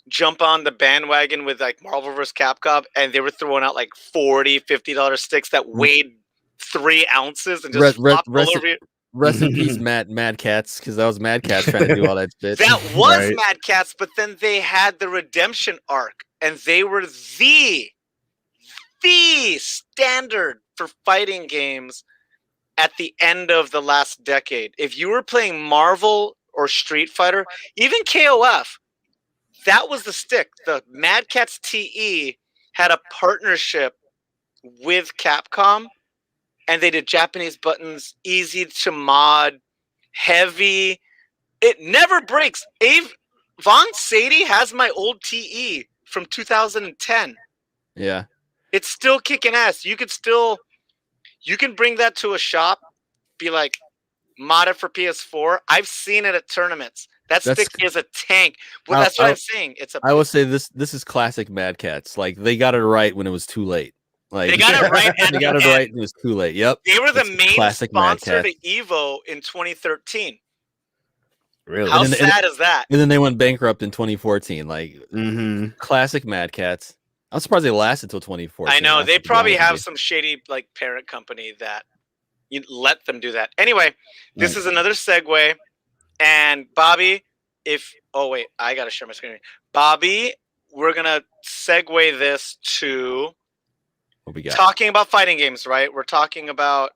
jump on the bandwagon with like Marvel vs. Capcom, and they were throwing out like $40-$50 sticks that weighed 3 ounces and just flopped all over you. Rest in peace, Mad Cats, because that was Mad Cats trying to do all that shit. That was Mad Cats, but then they had the redemption arc, and they were the standard for fighting games at the end of the last decade. If you were playing Marvel or Street Fighter, even KOF, that was the stick. The Mad Cats TE had a partnership with Capcom, and they did Japanese buttons, easy to mod, heavy. It never breaks. Von Sadie has my old TE from 2010. Yeah. It's still kicking ass. You can bring that to a shop, be like, mod it for PS4. I've seen it at tournaments. That stick is a tank. Well, that's what I'm saying. I will say this is classic Mad Cats. Like they got it right when it was too late. Like they got it right. They got it right. It was too late. Yep. They were the main sponsor to Evo in 2013. Really? How sad is that? And then they went bankrupt in 2014. Like classic Mad Cats. I'm surprised they lasted till 2014. I know they probably have some shady like parent company that you let them do that. Anyway, this is another segue. And Bobby, I gotta share my screen. Bobby, we're gonna segue this to talking about fighting games, right? We're talking about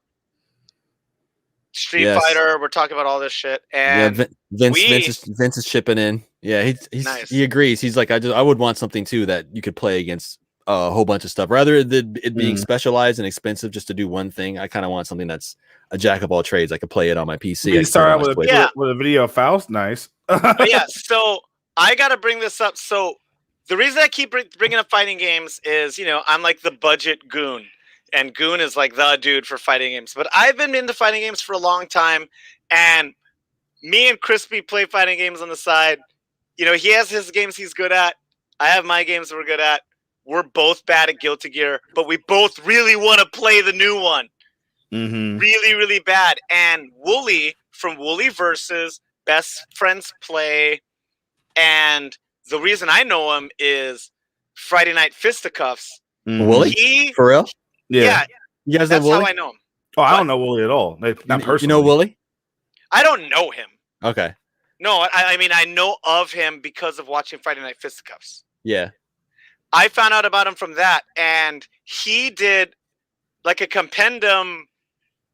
Street Fighter. We're talking about all this shit. And Vince is chipping in. Yeah, he agrees. He's like, I would want something too that you could play against a whole bunch of stuff rather than it being specialized and expensive just to do one thing. I kind of want something that's a jack of all trades. I could play it on my PC. You start out with a video of Faust. Nice. Yeah. So I got to bring this up. So the reason I keep bringing up fighting games is, I'm like the budget goon, and Goon is like the dude for fighting games. But I've been into fighting games for a long time, and me and Crispy play fighting games on the side. He has his games he's good at. I have my games we're good at. We're both bad at Guilty Gear, but we both really want to play the new one. Really, really bad. And Wooly from Wooly Versus, Best Friends Play, and the reason I know him is Friday Night Fisticuffs. Wooly? For real? Yeah. You guys know That's Wooly? how I know him. Oh, I don't know Wooly at all. Not personally. You know Wooly? I don't know him. Okay. No, I mean, I know of him because of watching Friday Night Fisticuffs. Yeah. I found out about him from that, and he did like a compendium,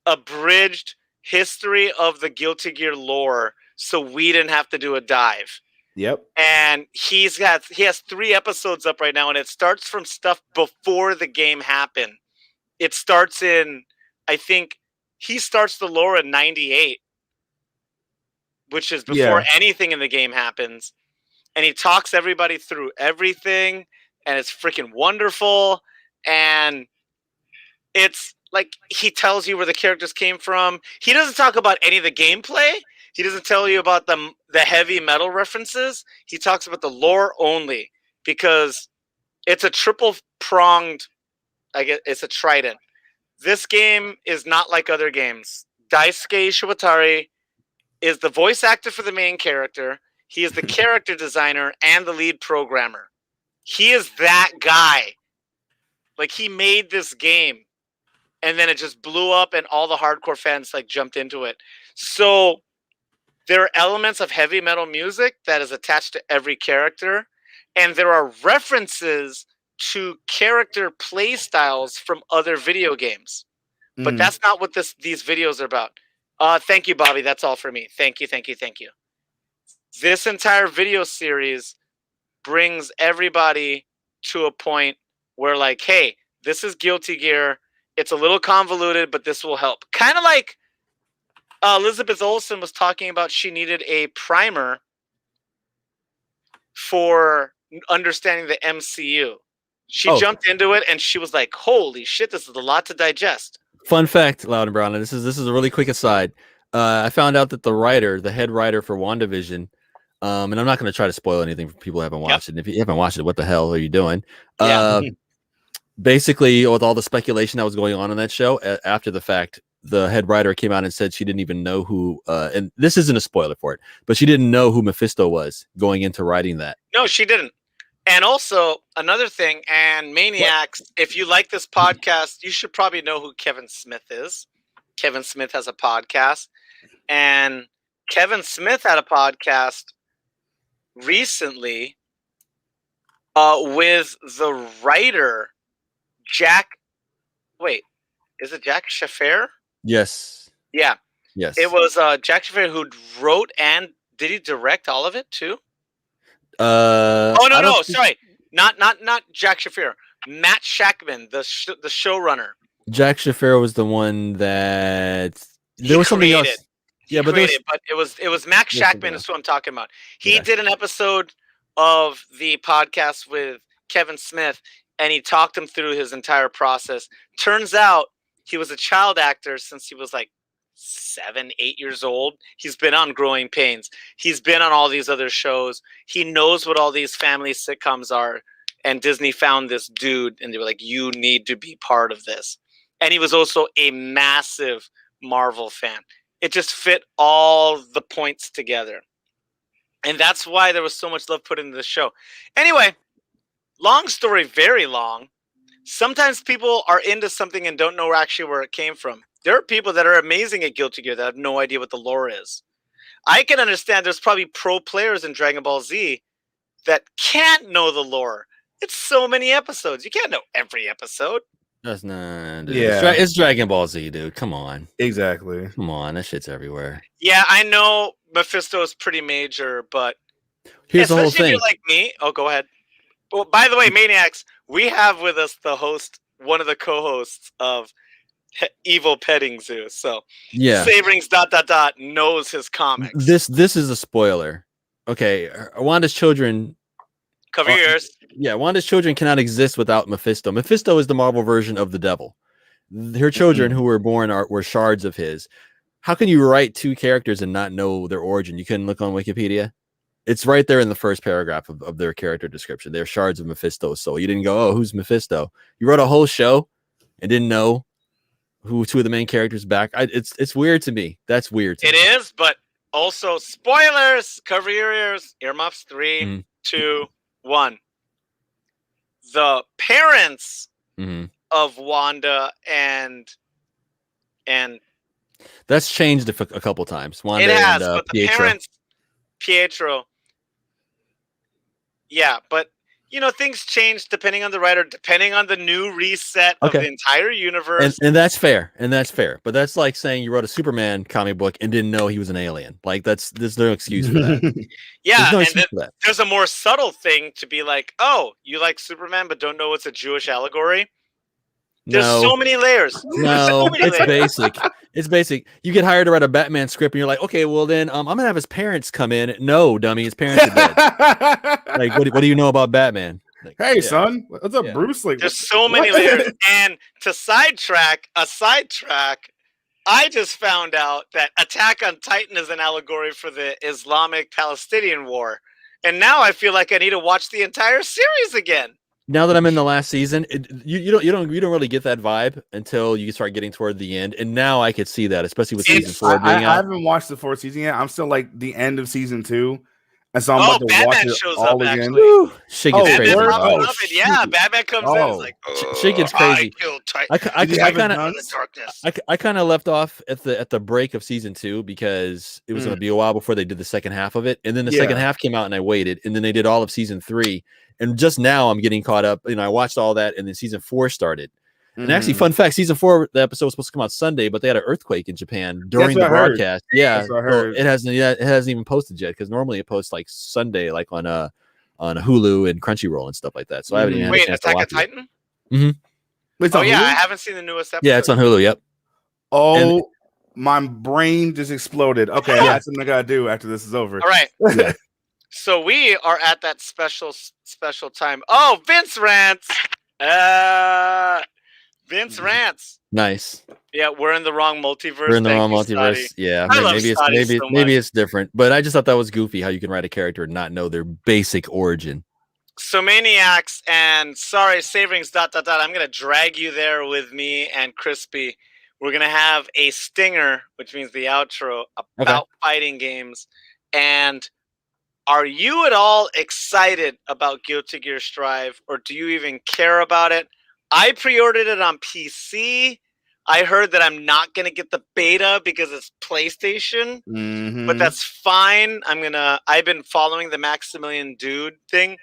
abridged history of the Guilty Gear lore, so we didn't have to do a dive. Yep. And he has 3 episodes up right now, and it starts from stuff before the game happened. It starts in, I think, he starts the lore in 98, which is before anything in the game happens. And he talks everybody through everything, and it's freaking wonderful. And it's like he tells you where the characters came from. He doesn't talk about any of the gameplay. He doesn't tell you about the heavy metal references. He talks about the lore only, because it's a triple-pronged, I guess it's a trident. This game is not like other games. Daisuke Ishiwatari is the voice actor for the main character. He is the character designer and the lead programmer. He is that guy. Like, he made this game, and then it just blew up, and all the hardcore fans like jumped into it. So there are elements of heavy metal music that is attached to every character, and there are references to character play styles from other video games. But that's not what these videos are about. Thank you, Bobby. That's all for me. Thank you, thank you, thank you. This entire video series brings everybody to a point where, like, hey, this is Guilty Gear. It's a little convoluted, but this will help. Kind of like Elizabeth Olsen was talking about, she needed a primer for understanding the MCU. She jumped into it, and she was like, holy shit, this is a lot to digest. Fun fact, Loud and Brown, and this is a really quick aside. I found out that the head writer for WandaVision, and I'm not going to try to spoil anything for people who haven't watched it. And if you haven't watched it, what the hell are you doing? Basically, with all the speculation that was going on in that show, after the fact, the head writer came out and said she didn't even know who, and this isn't a spoiler for it, but she didn't know who Mephisto was going into writing that. No, she didn't. And also, another thing, and Maniacs, if you like this podcast, you should probably know who Kevin Smith is. Kevin Smith has a podcast. And Kevin Smith had a podcast recently with the writer, Jack. Wait, is it Jack Schaffer? Yes. Yeah. Yes. It was Jack Schaffer who wrote, and did he direct all of it too? Sorry, not Jack Schaffer. Matt Shackman, the showrunner. Jack Schaffer was the one that there was something else. Yeah, but it was Max Shackman is who I'm talking about. He did an episode of the podcast with Kevin Smith, and he talked him through his entire process. Turns out he was a child actor since he was like 7, 8 years old. He's been on Growing Pains. He's been on all these other shows. He knows what all these family sitcoms are. And Disney found this dude, and they were like, you need to be part of this. And he was also a massive Marvel fan. It just fit all the points together. And that's why there was so much love put into the show. Anyway, long story, very long. Sometimes people are into something and don't know actually where it came from. There are people that are amazing at Guilty Gear that have no idea what the lore is. I can understand there's probably pro players in Dragon Ball Z that can't know the lore. It's so many episodes. You can't know every episode. That's not. Dude. Yeah. It's Dragon Ball Z, dude. Come on. Exactly. Come on. That shit's everywhere. Yeah, I know Mephisto is pretty major, but here's the whole thing. If you're like me. Oh, go ahead. Well, by the way, Maniacs, we have with us the host, one of the co-hosts of Evil Petting Zoo. So yeah, Saberings ... knows his comics. This is a spoiler. Okay, Wanda's children. Cover your ears. Yeah, Wanda's children cannot exist without Mephisto. Mephisto is the Marvel version of the devil. Her children who were born were shards of his. How can you write 2 characters and not know their origin? You couldn't look on Wikipedia? It's right there in the first paragraph of their character description. They're shards of Mephisto's soul. You didn't go, oh, who's Mephisto? You wrote a whole show and didn't know who 2 of the main characters back. It's weird to me. That's weird to me. It is, but also spoilers. Cover your ears. Earmuffs 3. 2, 1. The parents of Wanda and that's changed a couple times. Wanda it has, and but the Pietro. parents, Pietro. Yeah, but things change depending on the writer, depending on the new reset of the entire universe. And that's fair. But that's like saying you wrote a Superman comic book and didn't know he was an alien. Like there's no excuse for that. Yeah, and there's a more subtle thing to be like, oh, you like Superman but don't know it's a Jewish allegory. There's so many layers. No, it's basic. It's basic. You get hired to write a Batman script, and you're like, okay, well then, I'm gonna have his parents come in. No, dummy, his parents are dead. Like, what do you know about Batman? Like, hey, son, what's up, Bruce? Like, there's so many layers. And to sidetrack, I just found out that Attack on Titan is an allegory for the Islamic-Palestinian war, and now I feel like I need to watch the entire series again. Now that I'm in the last season, you don't really get that vibe until you start getting toward the end, and now I could see that, especially with season 4 being out. I haven't watched the 4th season yet. I'm still like the end of season 2, and so I'm about to Batman watch shows it all up, again. Shit gets crazy. Batman comes in. It's like, shit gets crazy. I kind of left off at the break of season 2 because it was going to be a while before they did the second half of it, and then the second half came out, and I waited, and then they did all of season 3. And just now I'm getting caught up. I watched all that, and then season 4 started. And actually, fun fact, season 4, the episode was supposed to come out Sunday, but they had an earthquake in Japan during the broadcast. Yeah, it hasn't even posted yet, because normally it posts like Sunday, like on Hulu and Crunchyroll and stuff like that. So I haven't even had a chance to watch Titan? It. Oh yeah, I haven't seen the newest episode. Yeah, it's on Hulu. Yep. Oh, my brain just exploded. Okay, that's something I gotta do after this is over. All right. Yeah. So we are at that special time. Oh, Vince rants. Vince rants. Nice. Yeah, we're in the wrong multiverse. We're in the wrong multiverse. Yeah, maybe it's different. But I just thought that was goofy how you can write a character and not know their basic origin. So Maniacs and Saverings ... I'm gonna drag you there with me and Crispy. We're gonna have a stinger, which means the outro, about fighting games. And are you at all excited about Guilty Gear Strive, or do you even care about it? I pre-ordered it on PC. I heard that I'm not going to get the beta because it's PlayStation, but that's fine. I've been following the Maximilian Dude thing,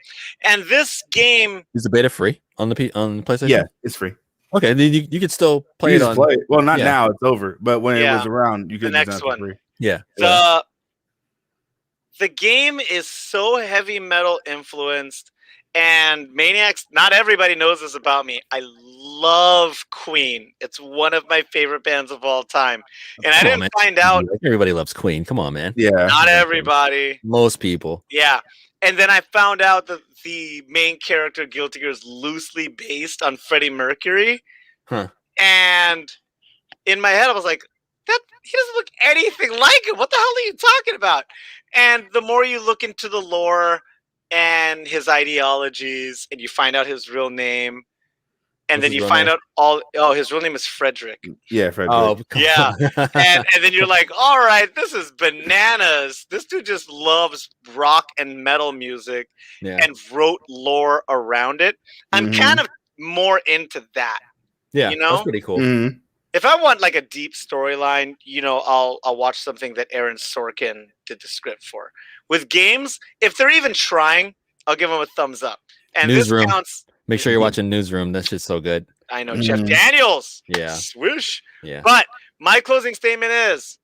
and this game is the beta free on PlayStation. Yeah, it's free. Okay, then you could still play it on. Well, not now; it's over. But when it was around, you could. The next one, free. Yeah. The game is so heavy metal influenced, and Maniacs, not everybody knows this about me. I love Queen. It's one of my favorite bands of all time. And I didn't find out. Everybody loves Queen. Come on, man. Yeah. Not everybody. Most people. Yeah. And then I found out that the main character, Guilty Gear, is loosely based on Freddie Mercury. Huh. And in my head, I was like, he doesn't look anything like him. What the hell are you talking about? And the more you look into the lore and his ideologies, and you find out his real name, and then you find out his real name is Frederick. Yeah, Frederick. Oh, yeah. and then you're like, all right, this is bananas. This dude just loves rock and metal music and wrote lore around it. I'm kind of more into that. Yeah, that's pretty cool. If I want like a deep storyline, I'll watch something that Aaron Sorkin did the script for. With games, if they're even trying, I'll give them a thumbs up. And Newsroom. This counts. Make sure you're watching Newsroom. That shit's so good. I know, Jeff Daniels. Yeah. Swoosh. Yeah. But my closing statement is,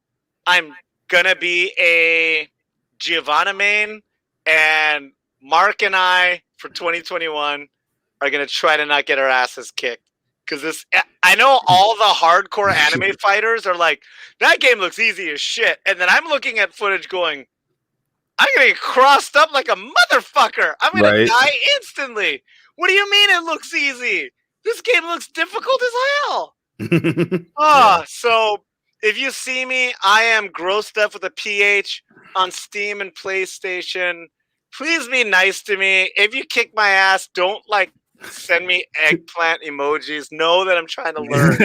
I'm gonna be a Giovanna main, and Mark and I for 2021 are gonna try to not get our asses kicked. Because I know all the hardcore anime fighters are like, that game looks easy as shit. And then I'm looking at footage going, I'm going to get crossed up like a motherfucker. I'm going to die instantly. What do you mean it looks easy? This game looks difficult as hell. So if you see me, I am grossed up with a PH on Steam and PlayStation. Please be nice to me. If you kick my ass, don't send me eggplant emojis. Know that I'm trying to learn.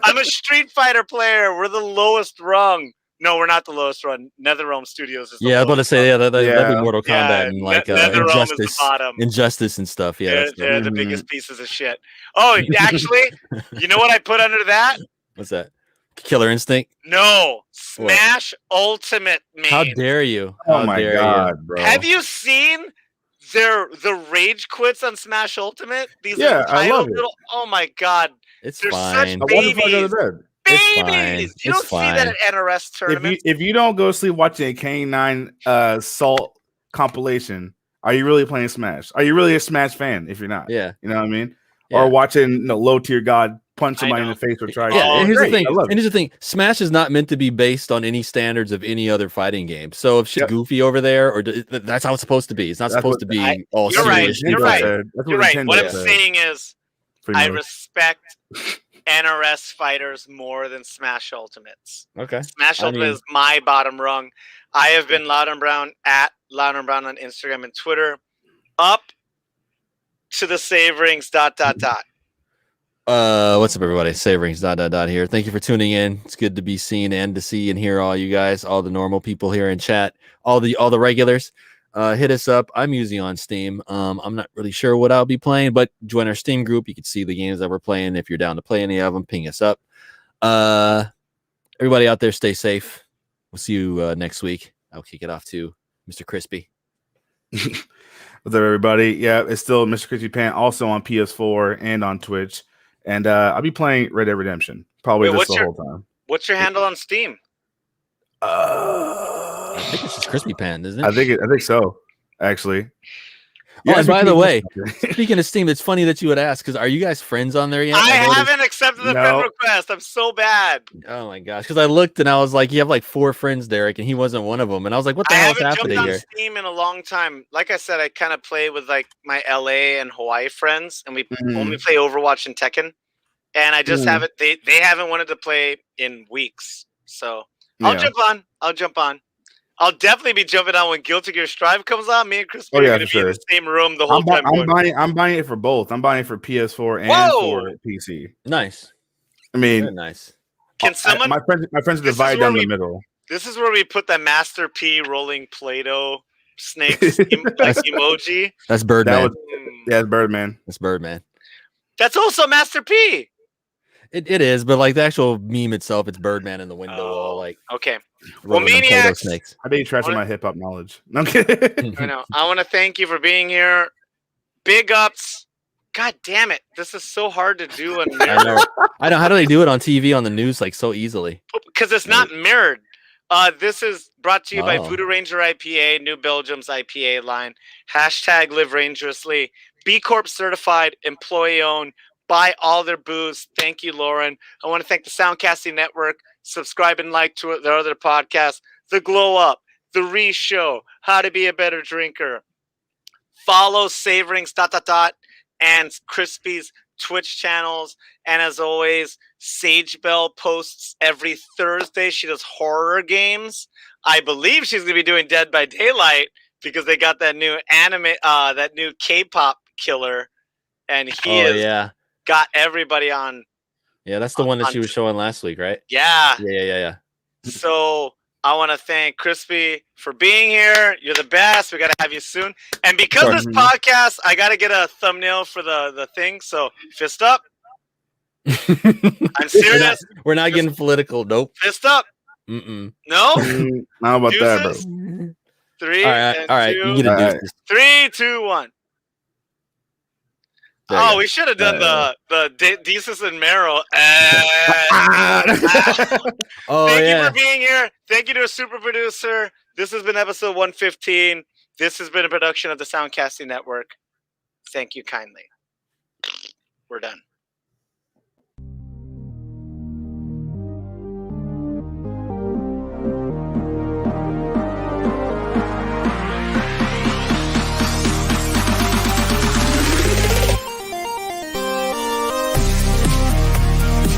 I'm a Street Fighter player. We're the lowest rung. No, we're not the lowest run. NetherRealm Studios is the Yeah, I was about to lowest say, run. that'd be Mortal Yeah, Kombat and like NetherRealm is the Injustice, bottom. Injustice and stuff. Yeah, They're the biggest pieces of shit. Oh, actually, you know what I put under that? What's that? Killer Instinct? No, Smash Ultimate main. How dare you? Oh my god, bro! Have you seen the rage quits on Smash Ultimate? These I love it. Oh my god, it's they're fine. such babies. Go to bed. Babies, you don't see that at NRS tournaments. If you don't go to sleep watching a K9 Salt compilation, are you really playing Smash? Are you really a Smash fan? If you're not, yeah, you know what I mean. Yeah. Or watching low tier God punch somebody in the face or try. Yeah, here's the thing. And here's the thing: Smash is not meant to be based on any standards of any other fighting game. So if shit goofy over there, or that's how it's supposed to be. It's not supposed to be all serious. You're right. You're right. What I'm saying is, I respect NRS fighters more than Smash Ultimates. Okay. Smash Ultimate is my bottom rung. I have been Loud and Brown at Loud and Brown on Instagram and Twitter, up to the save rings ... What's up, everybody? Save rings ... here. Thank you for tuning in. It's good to be seen and to see and hear all you guys, all the normal people here in chat, all the regulars. Hit us up. I'm usually on Steam. I'm not really sure what I'll be playing, but join our Steam group. You can see the games that we're playing. If you're down to play any of them, ping us up. Everybody out there, stay safe. We'll see you next week. I'll kick it off to Mr. Crispy. What's up, everybody? Yeah, it's still Mr. CrispyPant, also on PS4 and on Twitch. And I'll be playing Red Dead Redemption probably the whole time. What's your handle on Steam? I think it's just CrispyPant, isn't it? I think so, actually. Oh, and by the way, speaking of Steam, it's funny that you would ask, because are you guys friends on there yet? I haven't accepted the friend request. I'm so bad. Oh my gosh, because I looked and I was like, you have like 4 friends, Derek, and he wasn't one of them. And I was like, what the hell is happening here? I haven't jumped on Steam in a long time. Like I said, I kind of play with like my LA and Hawaii friends, and we only play Overwatch and Tekken. And I just haven't. They haven't wanted to play in weeks. So I'll jump on. I'll definitely be jumping on when Guilty Gear Strive comes out. Me and Chris are going to be in the same room the whole time. I'm buying it for both. I'm buying it for PS4 and for PC. Nice. I mean, very nice. Can someone? My friends are divided down the middle. This is where we put that Master P rolling Play-Doh snakes emoji. That's Birdman. That's Birdman. That's Birdman. That's also Master P. It is, but like the actual meme itself, it's Birdman in the window. All like okay. Well, Maniacs. I bet you trashing my hip hop knowledge. No, I'm kidding. I know. I want to thank you for being here. Big ups. God damn it! This is so hard to do on mirror. I know. How do they do it on TV on the news like so easily? Because it's not mirrored. This is brought to you by Voodoo Ranger IPA, New Belgium's IPA line. # Live Rangerously. B Corp certified, employee owned. Buy all their booze. Thank you, Lauren. I want to thank the Soundcasting Network. Subscribe and like to their other podcasts. The Glow Up, The Re-Show, How to Be a Better Drinker. Follow Savorings ... and Crispy's Twitch channels. And as always, Sage Bell posts every Thursday. She does horror games. I believe she's going to be doing Dead by Daylight because they got that new anime, that new K-pop killer. And he got everybody on. Yeah, that's the one that she was showing last week, right? Yeah. Yeah. So I want to thank Crispy for being here. You're the best. We got to have you soon. And because of this podcast, I got to get a thumbnail for the thing. So fist up. I'm serious. We're not getting political. Nope. Fist up. No? How about that, bro? 3 all and right. 2. You get a 3, 2, 1. Oh, we should have done the Desus and Meryl. Thank you for being here. Thank you to a super producer. This has been episode 115. This has been a production of the Soundcasting Network. Thank you kindly. We're done.